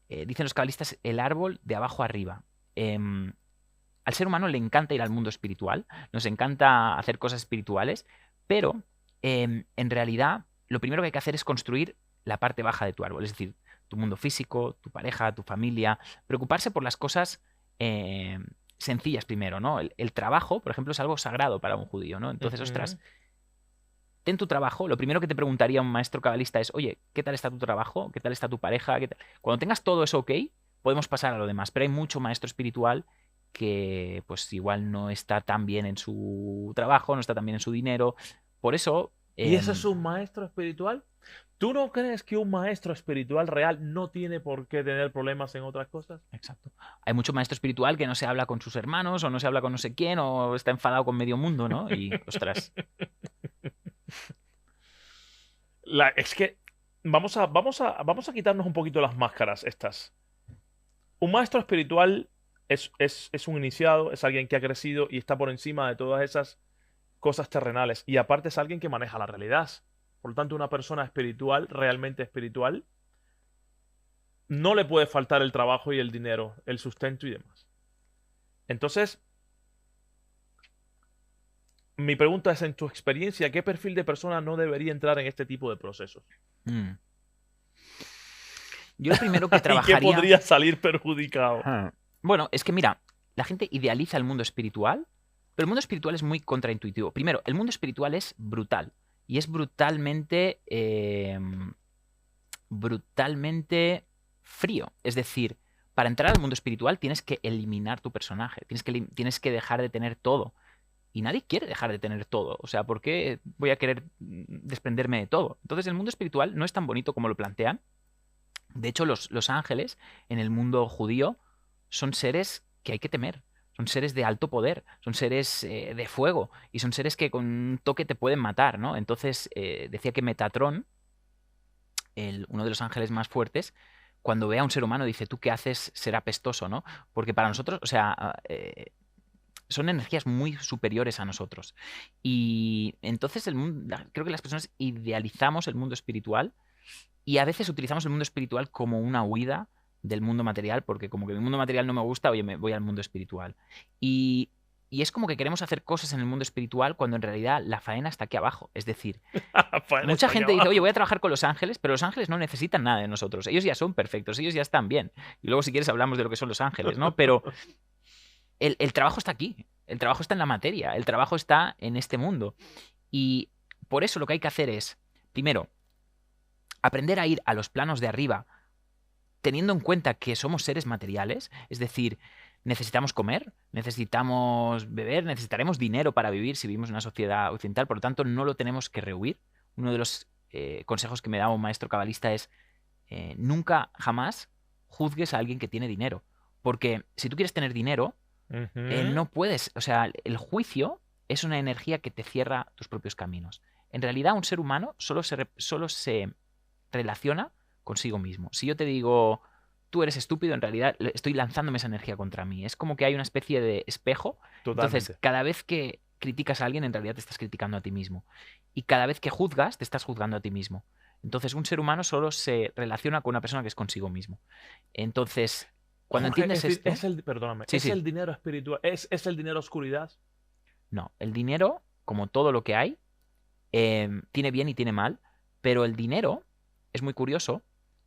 dicen los cabalistas, el árbol de abajo arriba. Al ser humano le encanta ir al mundo espiritual, nos encanta hacer cosas espirituales, pero en realidad lo primero que hay que hacer es construir la parte baja de tu árbol, es decir, tu mundo físico, tu pareja, tu familia, preocuparse por las cosas sencillas primero, ¿no? El trabajo, por ejemplo, es algo sagrado para un judío, ¿no? Entonces, ostras, Ujú. ten tu trabajo, lo primero que te preguntaría un maestro cabalista es, oye, ¿qué tal está tu trabajo? ¿Qué tal está tu pareja? Cuando tengas todo eso ok, podemos pasar a lo demás, pero hay mucho maestro espiritual que pues igual no está tan bien en su trabajo, no está tan bien en su dinero. Por eso, ¿Y ese es un maestro espiritual? ¿Tú no crees que un maestro espiritual real no tiene por qué tener problemas en otras cosas? exacto. Hay mucho maestro espiritual que no se habla con sus hermanos o no se habla con no sé quién o está enfadado con medio mundo, ¿no? Y, ostras, Es que vamos a quitarnos un poquito las máscaras estas. Un maestro espiritual es un iniciado, es alguien que ha crecido y está por encima de todas esas cosas terrenales. Y aparte es alguien que maneja la realidad. Por lo tanto, una persona espiritual, realmente espiritual, no le puede faltar el trabajo y el dinero, el sustento y demás. Entonces, mi pregunta es, en tu experiencia, ¿qué perfil de persona no debería entrar en este tipo de procesos? mm. Yo lo primero que ¿Y qué trabajaría... podría salir perjudicado? Bueno, es que mira, la gente idealiza el mundo espiritual, pero el mundo espiritual es muy contraintuitivo. Primero, el mundo espiritual es brutal y es brutalmente, brutalmente frío. Es decir, para entrar al mundo espiritual tienes que eliminar tu personaje, tienes que dejar de tener todo. Y nadie quiere dejar de tener todo. O sea, ¿por qué voy a querer desprenderme de todo? Entonces, el mundo espiritual no es tan bonito como lo plantean. De hecho, los ángeles en el mundo judío son seres que hay que temer. Son seres de alto poder, son seres de fuego y son seres que con un toque te pueden matar, ¿no? Entonces, decía que Metatrón, uno de los ángeles más fuertes, cuando ve a un ser humano dice, ¿tú qué haces? Ser apestoso, ¿no? Porque para nosotros, o sea, son energías muy superiores a nosotros. Y entonces creo que las personas idealizamos el mundo espiritual y a veces utilizamos el mundo espiritual como una huida del mundo material, porque como que el mundo material no me gusta, oye, me voy al mundo espiritual. Y, y es como que queremos hacer cosas en el mundo espiritual cuando en realidad la faena está aquí abajo. Es decir, Faena mucha está aquí gente dice, oye, abajo. voy a trabajar con los ángeles, pero los ángeles no necesitan nada de nosotros. Ellos ya son perfectos, ellos ya están bien. Y luego si quieres hablamos de lo que son los ángeles, ¿no? Pero el trabajo está aquí, el trabajo está en la materia, el trabajo está en este mundo. Y por eso lo que hay que hacer es, primero, aprender a ir a los planos de arriba teniendo en cuenta que somos seres materiales, es decir, necesitamos comer, necesitamos beber, necesitaremos dinero para vivir si vivimos en una sociedad occidental, por lo tanto no lo tenemos que rehuir. Uno de los consejos que me da un maestro cabalista es nunca, jamás juzgues a alguien que tiene dinero, porque si tú quieres tener dinero, Ujú. no puedes, o sea, el juicio es una energía que te cierra tus propios caminos. En realidad, un ser humano solo se relaciona consigo mismo. Si yo te digo, tú eres estúpido, en realidad estoy lanzándome esa energía contra mí. Es como que hay una especie de espejo. Entonces, Totalmente. cada vez que criticas a alguien, en realidad te estás criticando a ti mismo. Y cada vez que juzgas, te estás juzgando a ti mismo. Entonces, un ser humano solo se relaciona con una persona que es consigo mismo. Entonces, cuando Jorge, entiendes esto, perdóname, sí, ¿es sí, el dinero espiritual? ¿Es el dinero oscuridad? no. El dinero, como todo lo que hay, tiene bien y tiene mal, pero el dinero es muy curioso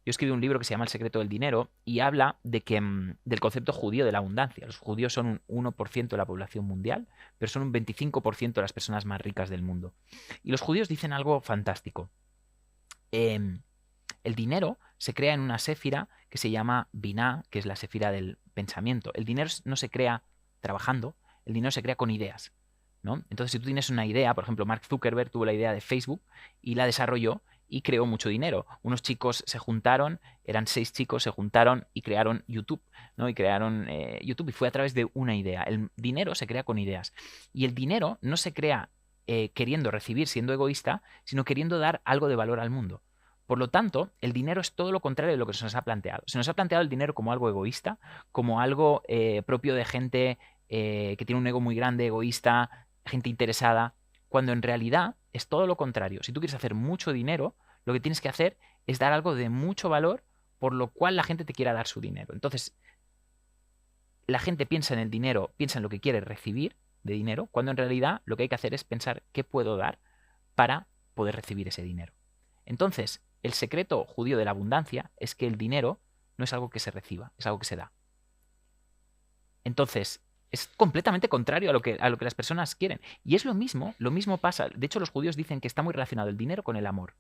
Yo escribí un libro que se llama El secreto del dinero y habla de que, del concepto judío de la abundancia. Los judíos son un 1% de la población mundial, pero son un 25% de las personas más ricas del mundo. Y los judíos dicen algo fantástico. El dinero se crea en una séfira que se llama Binah, que es la séfira del pensamiento. El dinero no se crea trabajando, el dinero se crea con ideas, ¿no? Entonces, si tú tienes una idea, por ejemplo, Mark Zuckerberg tuvo la idea de Facebook y la desarrolló y creó mucho dinero. Unos chicos se juntaron, eran 6 chicos, se juntaron y crearon YouTube, ¿no? Y crearon YouTube y fue a través de una idea. El dinero se crea con ideas. Y el dinero no se crea queriendo recibir, siendo egoísta, sino queriendo dar algo de valor al mundo. Por lo tanto, el dinero es todo lo contrario de lo que se nos ha planteado. Se nos ha planteado el dinero como algo egoísta, como algo propio de gente que tiene un ego muy grande, egoísta, gente interesada, cuando en realidad es todo lo contrario. Si tú quieres hacer mucho dinero, lo que tienes que hacer es dar algo de mucho valor, por lo cual la gente te quiera dar su dinero. Entonces, la gente piensa en el dinero, piensa en lo que quiere recibir de dinero, cuando en realidad lo que hay que hacer es pensar qué puedo dar para poder recibir ese dinero. Entonces, el secreto judío de la abundancia es que el dinero no es algo que se reciba, es algo que se da. Entonces, es completamente contrario a lo que las personas quieren. Y es lo mismo pasa. De hecho, los judíos dicen que está muy relacionado el dinero con el amor.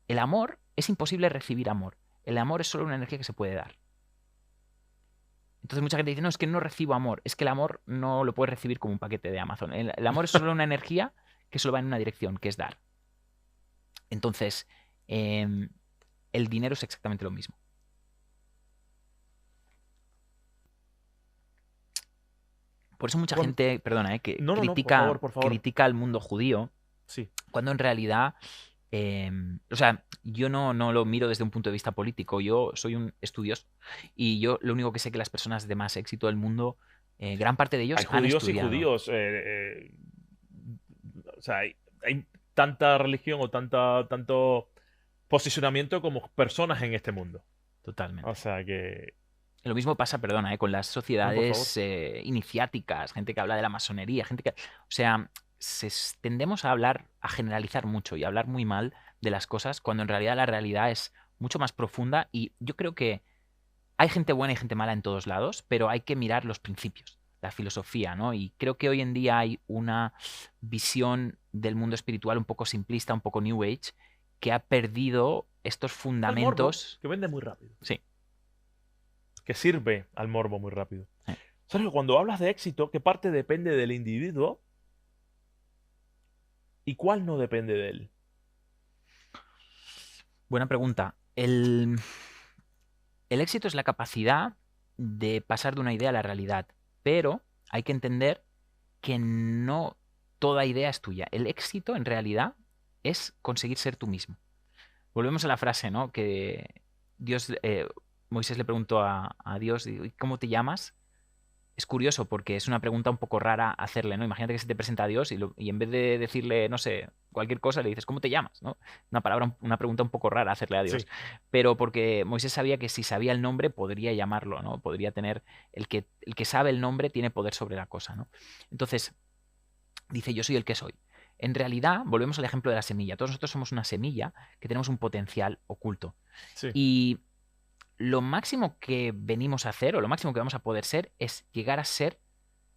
El amor es imposible recibir amor. El amor es solo una energía que se puede dar. Entonces mucha gente dice, no, es que no recibo amor. Es que el amor no lo puedes recibir como un paquete de Amazon. El amor es solo una energía que solo va en una dirección, que es dar. Entonces, el dinero es exactamente lo mismo. Por eso mucha gente, perdona, que critica al mundo judío, sí, cuando en realidad, o sea, yo no lo miro desde un punto de vista político, yo soy un estudioso y yo lo único que sé que las personas de más éxito del mundo, gran parte de ellos han estudiado. Hay judíos y judíos, o sea, hay tanta religión o tanto posicionamiento como personas en este mundo. Totalmente. O sea que... Lo mismo pasa, perdona, con las sociedades iniciáticas, gente que habla de la masonería, gente que... O sea, tendemos a hablar, a generalizar mucho y a hablar muy mal de las cosas, cuando en realidad la realidad es mucho más profunda y yo creo que hay gente buena y gente mala en todos lados, pero hay que mirar los principios, la filosofía, ¿no? Y creo que hoy en día hay una visión del mundo espiritual un poco simplista, un poco New Age, que ha perdido estos fundamentos. Que vende muy rápido. Sí. Que sirve al morbo muy rápido. Sergio, cuando hablas de éxito, ¿qué parte depende del individuo y cuál no depende de él? Buena pregunta. El éxito es la capacidad de pasar de una idea a la realidad, pero hay que entender que no toda idea es tuya. El éxito, en realidad, es conseguir ser tú mismo. Volvemos a la frase, ¿no? Que Moisés le preguntó a Dios, ¿cómo te llamas? Es curioso porque es una pregunta un poco rara hacerle, ¿no? Imagínate que se te presenta a Dios y en vez de decirle, no sé, cualquier cosa, le dices, ¿cómo te llamas? ¿No? Una pregunta un poco rara hacerle a Dios. Sí. Pero porque Moisés sabía que si sabía el nombre podría llamarlo, ¿no? Podría tener, el que sabe el nombre tiene poder sobre la cosa, ¿no? Entonces, dice, yo soy el que soy. En realidad, volvemos al ejemplo de la semilla. Todos nosotros somos una semilla que tenemos un potencial oculto. Sí. Y lo máximo que venimos a hacer o lo máximo que vamos a poder ser es llegar a ser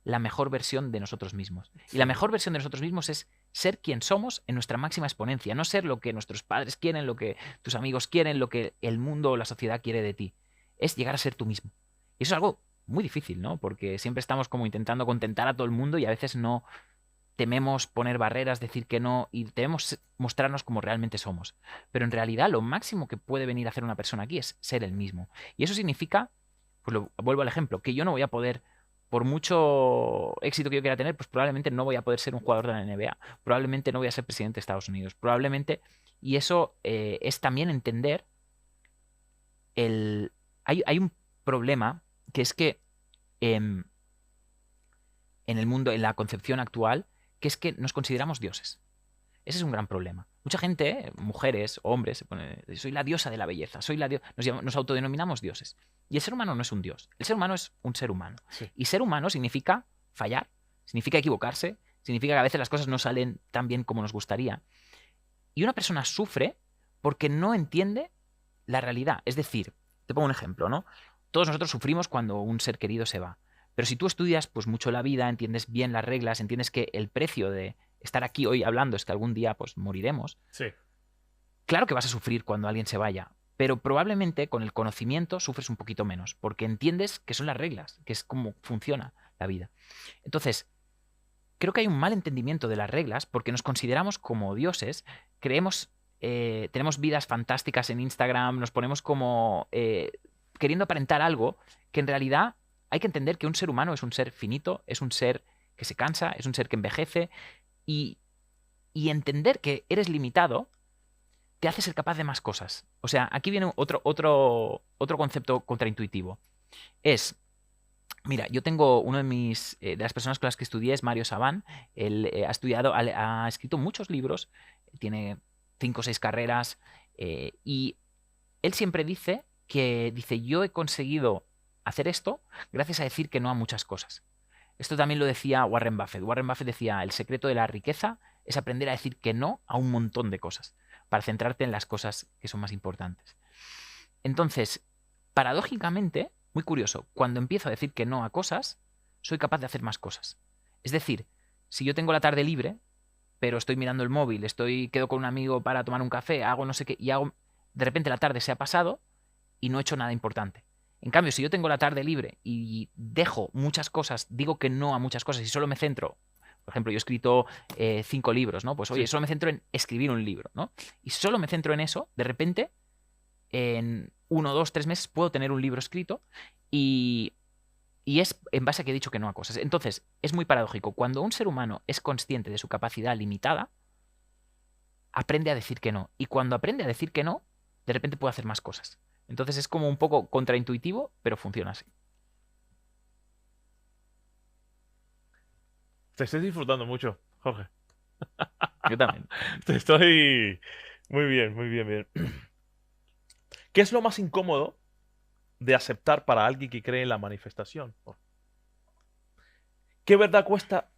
la mejor versión de nosotros mismos. Sí. Y la mejor versión de nosotros mismos es ser quien somos en nuestra máxima exponencia, no ser lo que nuestros padres quieren, lo que tus amigos quieren, lo que el mundo o la sociedad quiere de ti. Es llegar a ser tú mismo. Y eso es algo muy difícil, ¿no? Porque siempre estamos como intentando contentar a todo el mundo y a veces no tememos poner barreras, decir que no, y debemos mostrarnos como realmente somos. Pero en realidad lo máximo que puede venir a hacer una persona aquí es ser el mismo. Y eso significa, pues vuelvo al ejemplo, que yo no voy a poder, por mucho éxito que yo quiera tener, pues probablemente no voy a poder ser un jugador de la NBA, probablemente no voy a ser presidente de Estados Unidos, probablemente, y eso es también entender hay un problema que es que en el mundo, en la concepción actual, que es que nos consideramos dioses. Ese es un gran problema. Mucha gente, mujeres, hombres, se pone, soy la diosa de la belleza, nos autodenominamos dioses. Y el ser humano no es un dios. El ser humano es un ser humano. Sí. Y ser humano significa fallar, significa equivocarse, significa que a veces las cosas no salen tan bien como nos gustaría. Y una persona sufre porque no entiende la realidad. Es decir, te pongo un ejemplo, ¿no? Todos nosotros sufrimos cuando un ser querido se va. Pero si tú estudias pues mucho la vida, entiendes bien las reglas, entiendes que el precio de estar aquí hoy hablando es que algún día pues moriremos, Sí. claro que vas a sufrir cuando alguien se vaya, pero probablemente con el conocimiento sufres un poquito menos, porque entiendes que son las reglas, que es cómo funciona la vida. Entonces, creo que hay un mal entendimiento de las reglas porque nos consideramos como dioses, creemos, tenemos vidas fantásticas en Instagram, nos ponemos como queriendo aparentar algo que en realidad hay que entender que un ser humano es un ser finito, es un ser que se cansa, es un ser que envejece y, y entender que eres limitado te hace ser capaz de más cosas. O sea, aquí viene otro concepto contraintuitivo. Es, mira, yo tengo uno de de las personas con las que estudié es Mario Sabán. Él ha estudiado, ha escrito muchos libros, tiene 5 o 6 carreras, y él siempre dice, yo he conseguido hacer esto gracias a decir que no a muchas cosas. Esto también lo decía Warren Buffett. Warren Buffett decía, el secreto de la riqueza es aprender a decir que no a un montón de cosas, para centrarte en las cosas que son más importantes. Entonces, paradójicamente, muy curioso, cuando empiezo a decir que no a cosas, soy capaz de hacer más cosas. Es decir, si yo tengo la tarde libre, pero estoy mirando el móvil, quedo con un amigo para tomar un café, hago no sé qué, de repente la tarde se ha pasado y no he hecho nada importante. En cambio, si yo tengo la tarde libre y dejo muchas cosas, digo que no a muchas cosas y solo me centro, por ejemplo, yo he escrito 5 libros, ¿no? Pues oye, Sí. solo me centro en escribir un libro, ¿no? Y solo me centro en eso, de repente, en 1, 2, 3 meses puedo tener un libro escrito y, y es en base a que he dicho que no a cosas. Entonces, es muy paradójico. Cuando un ser humano es consciente de su capacidad limitada, aprende a decir que no. Y cuando aprende a decir que no, de repente puede hacer más cosas. Entonces es como un poco contraintuitivo, pero funciona así. Te estoy disfrutando mucho, Jorge. Yo también. Te estoy... Muy bien, muy bien, bien. ¿Qué es lo más incómodo de aceptar para alguien que cree en la manifestación? ¿Qué verdad cuesta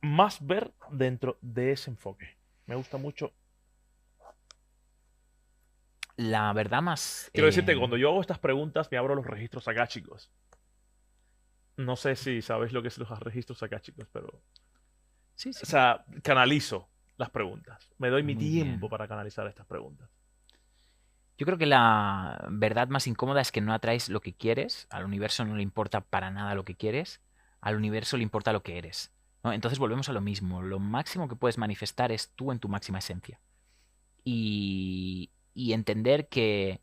más ver dentro de ese enfoque? Me gusta mucho. La verdad más... Quiero decirte que cuando yo hago estas preguntas me abro los registros akáshicos. No sé si sabes lo que es los registros akáshicos, pero... sí, O sí. sea, canalizo las preguntas. Me doy mi Muy tiempo bien. para canalizar estas preguntas. Yo creo que la verdad más incómoda es que no atraes lo que quieres, al universo no le importa para nada lo que quieres, al universo le importa lo que eres, ¿no? Entonces volvemos a lo mismo, lo máximo que puedes manifestar es tú en tu máxima esencia. Y entender que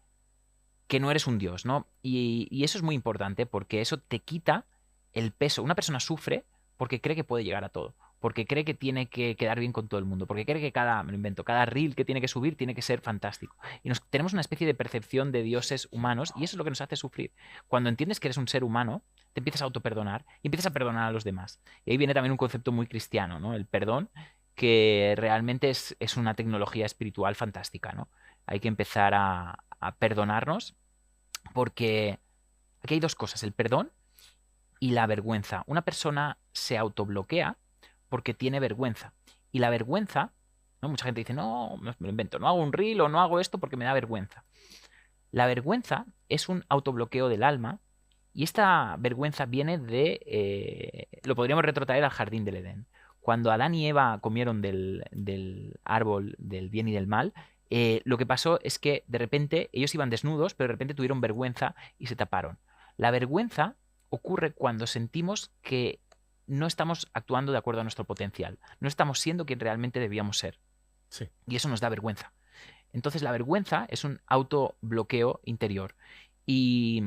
no eres un dios, ¿no? Y eso es muy importante porque eso te quita el peso. Una persona sufre porque cree que puede llegar a todo, porque cree que tiene que quedar bien con todo el mundo, porque cree que me lo invento, cada reel que tiene que subir tiene que ser fantástico. Y tenemos una especie de percepción de dioses humanos y eso es lo que nos hace sufrir. Cuando entiendes que eres un ser humano, te empiezas a autoperdonar y empiezas a perdonar a los demás. Y ahí viene también un concepto muy cristiano, ¿no? El perdón, que realmente es una tecnología espiritual fantástica, ¿no? Hay que empezar a perdonarnos porque aquí hay 2 cosas, el perdón y la vergüenza. Una persona se autobloquea porque tiene vergüenza. Y la vergüenza, ¿no? Mucha gente dice, no, me lo invento, no hago un reel o no hago esto porque me da vergüenza. La vergüenza es un autobloqueo del alma y esta vergüenza viene lo podríamos retrotraer al jardín del Edén. Cuando Adán y Eva comieron del árbol del bien y del mal, lo que pasó es que de repente ellos iban desnudos, pero de repente tuvieron vergüenza y se taparon. La vergüenza ocurre cuando sentimos que no estamos actuando de acuerdo a nuestro potencial, no estamos siendo quien realmente debíamos ser. Sí. Y eso nos da vergüenza. Entonces la vergüenza es un autobloqueo interior. Y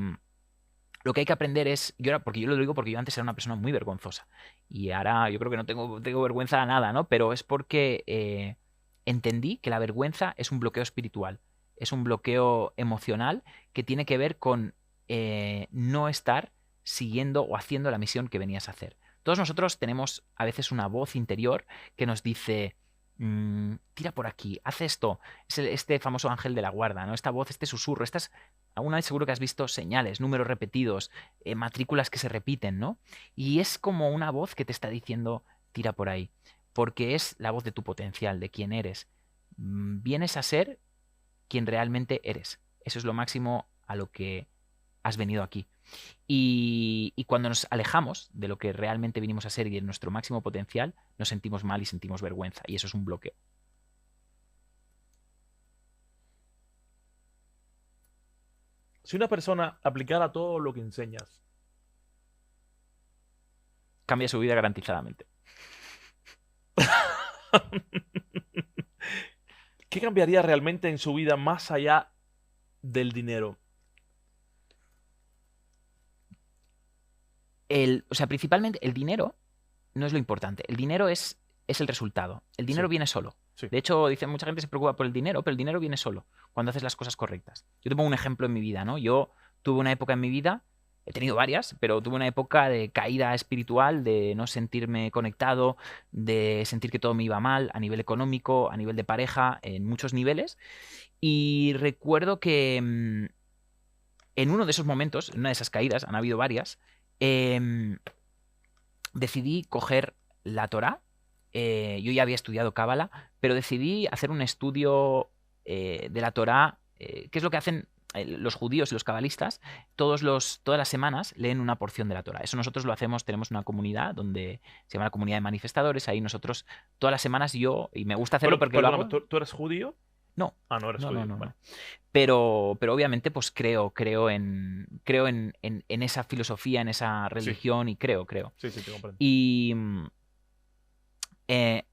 lo que hay que aprender es, porque yo lo digo porque yo antes era una persona muy vergonzosa y ahora yo creo que no tengo vergüenza a nada, ¿no? Pero es porque entendí que la vergüenza es un bloqueo espiritual, es un bloqueo emocional que tiene que ver con no estar siguiendo o haciendo la misión que venías a hacer. Todos nosotros tenemos a veces una voz interior que nos dice, tira por aquí, haz esto. Es este famoso ángel de la guarda, ¿no? Esta voz, este susurro, alguna vez seguro que has visto señales, números repetidos, matrículas que se repiten, ¿no? Y es como una voz que te está diciendo, tira por ahí, porque es la voz de tu potencial, de quién eres. Vienes a ser quien realmente eres. Eso es lo máximo a lo que has venido aquí. Y cuando nos alejamos de lo que realmente vinimos a ser y de nuestro máximo potencial, nos sentimos mal y sentimos vergüenza. Y eso es un bloqueo. Si una persona aplicara todo lo que enseñas, Cambia su vida garantizadamente. ¿qué cambiaría realmente en su vida más allá del dinero? O sea, principalmente el dinero no es lo importante. El dinero es el resultado. El dinero Sí, viene solo. sí. De hecho, dice, mucha gente se preocupa por el dinero, pero el dinero viene solo cuando haces las cosas correctas. Yo te pongo un ejemplo en mi vida, ¿no? Yo tuve una época en mi vida, he tenido varias, pero tuve una época de caída espiritual, de no sentirme conectado, de sentir que todo me iba mal a nivel económico, a nivel de pareja, en muchos niveles. Y recuerdo que en uno de esos momentos, en una de esas caídas, han habido varias, em, decidí coger la Torá. Yo ya había estudiado Cábala, pero decidí hacer un estudio de la Torá, que es lo que hacen los judíos y los cabalistas. Todas las semanas leen una porción de la Torá. Eso nosotros lo hacemos, tenemos una comunidad donde se llama la comunidad de manifestadores. Ahí nosotros, todas las semanas y me gusta hacerlo porque lo Perdóname, hago. ¿tú eres judío? No, Ah, no eres no, no, judío. no, Vale. no. Pero obviamente, pues creo en esa filosofía, en esa Sí, religión y creo. sí, sí, te comprendo. Y eh,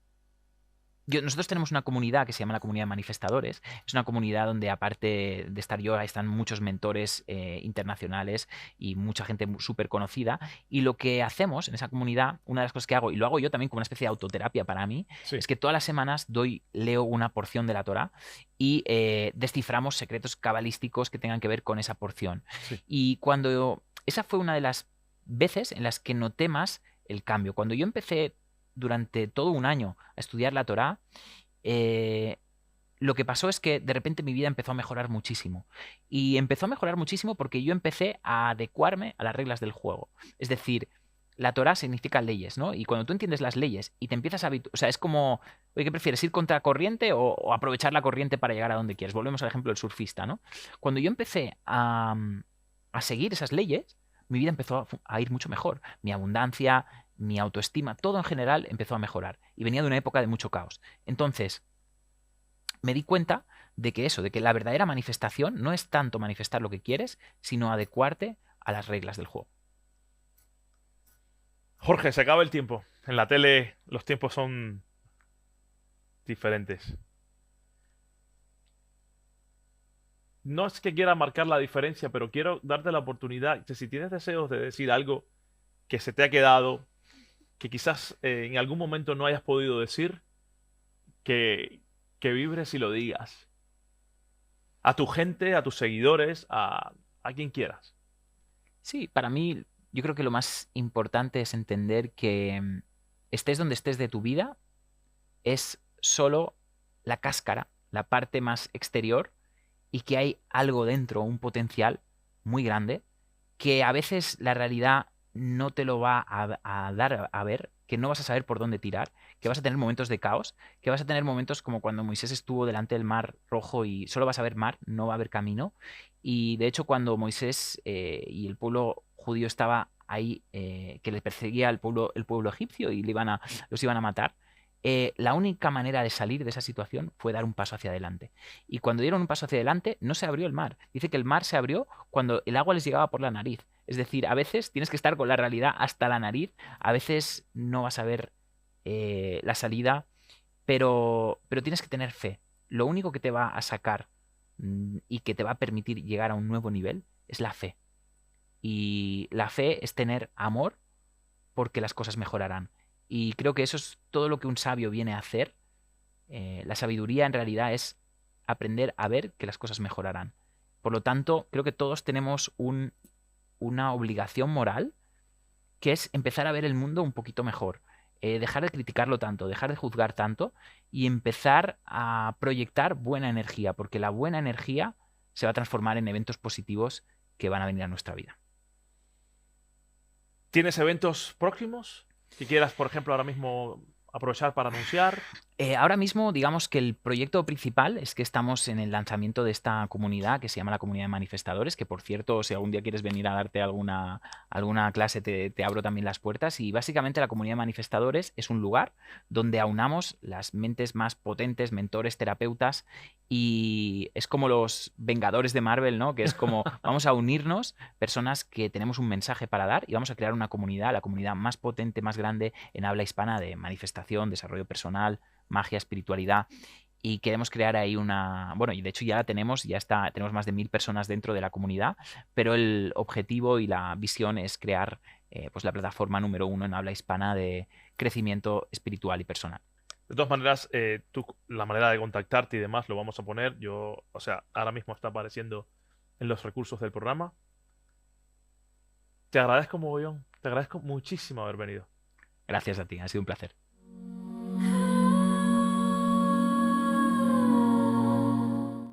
nosotros tenemos una comunidad que se llama la comunidad de manifestadores. Es una comunidad donde, aparte de estar yo, ahí están muchos mentores internacionales y mucha gente súper conocida. Y lo que hacemos en esa comunidad, una de las cosas que hago, y lo hago yo también como una especie de autoterapia para mí, Sí, es que todas las semanas leo una porción de la Torá y desciframos secretos cabalísticos que tengan que ver con esa porción. sí. Y esa fue una de las veces en las que noté más el cambio. Cuando yo empecé durante todo un año a estudiar la Torá, eh, lo que pasó es que de repente mi vida empezó a mejorar muchísimo. Y empezó a mejorar muchísimo porque yo empecé a adecuarme a las reglas del juego. Es decir, la Torá significa leyes, ¿no? Y cuando tú entiendes las leyes y te empiezas a o sea, es como, oye, ¿qué prefieres? ¿Ir contra corriente o aprovechar la corriente para llegar a donde quieres? Volvemos al ejemplo del surfista, ¿no? Cuando yo empecé a seguir esas leyes, mi vida empezó a ir mucho mejor. Mi abundancia, mi autoestima, todo en general empezó a mejorar. Y venía de una época de mucho caos. Entonces, me di cuenta de que la verdadera manifestación no es tanto manifestar lo que quieres, sino adecuarte a las reglas del juego. Jorge, se acaba el tiempo. En la tele los tiempos son diferentes. No es que quiera marcar la diferencia, pero quiero darte la oportunidad, que si tienes deseos de decir algo que se te ha quedado, que quizás en algún momento no hayas podido decir, que, que vibres y lo digas. A tu gente, a tus seguidores, a quien quieras. Sí, para mí yo creo que lo más importante es entender que estés donde estés de tu vida, es solo la cáscara, la parte más exterior, y que hay algo dentro, un potencial muy grande, que a veces la realidad no te lo va a dar a ver, que no vas a saber por dónde tirar, que vas a tener momentos de caos, que vas a tener momentos como cuando Moisés estuvo delante del mar rojo y solo vas a ver mar, no va a haber camino. Y de hecho cuando Moisés y el pueblo judío estaba ahí, que le perseguía el pueblo egipcio y los iban a matar, la única manera de salir de esa situación fue dar un paso hacia adelante. Y cuando dieron un paso hacia adelante, no se abrió el mar. Dice que el mar se abrió cuando el agua les llegaba por la nariz. Es decir, a veces tienes que estar con la realidad hasta la nariz, a veces no vas a ver la salida, pero tienes que tener fe. Lo único que te va a sacar y que te va a permitir llegar a un nuevo nivel es la fe. Y la fe es tener amor porque las cosas mejorarán. Y creo que eso es todo lo que un sabio viene a hacer. La sabiduría en realidad es aprender a ver que las cosas mejorarán. Por lo tanto, creo que todos tenemos una obligación moral, que es empezar a ver el mundo un poquito mejor. Dejar de criticarlo tanto, dejar de juzgar tanto y empezar a proyectar buena energía, porque la buena energía se va a transformar en eventos positivos que van a venir a nuestra vida. ¿Tienes eventos próximos que quieras, por ejemplo, ahora mismo aprovechar para anunciar? Ahora mismo, digamos que el proyecto principal es que estamos en el lanzamiento de esta comunidad que se llama la Comunidad de Manifestadores, que por cierto, si algún día quieres venir a darte alguna clase, te abro también las puertas. Y básicamente la Comunidad de Manifestadores es un lugar donde aunamos las mentes más potentes, mentores, terapeutas, y es como los Vengadores de Marvel, ¿no? Que es como vamos a unirnos, personas que tenemos un mensaje para dar y vamos a crear una comunidad, la comunidad más potente, más grande en habla hispana de manifestación, desarrollo personal, magia, espiritualidad, y queremos crear ahí bueno, y de hecho ya la tenemos, ya está, tenemos más de 1000 personas dentro de la comunidad, pero el objetivo y la visión es crear pues la plataforma número 1 en habla hispana de crecimiento espiritual y personal. De todas maneras, la manera de contactarte y demás lo vamos a poner. O sea, ahora mismo está apareciendo en los recursos del programa. Te agradezco mogollón, te agradezco muchísimo haber venido. Gracias a ti, ha sido un placer.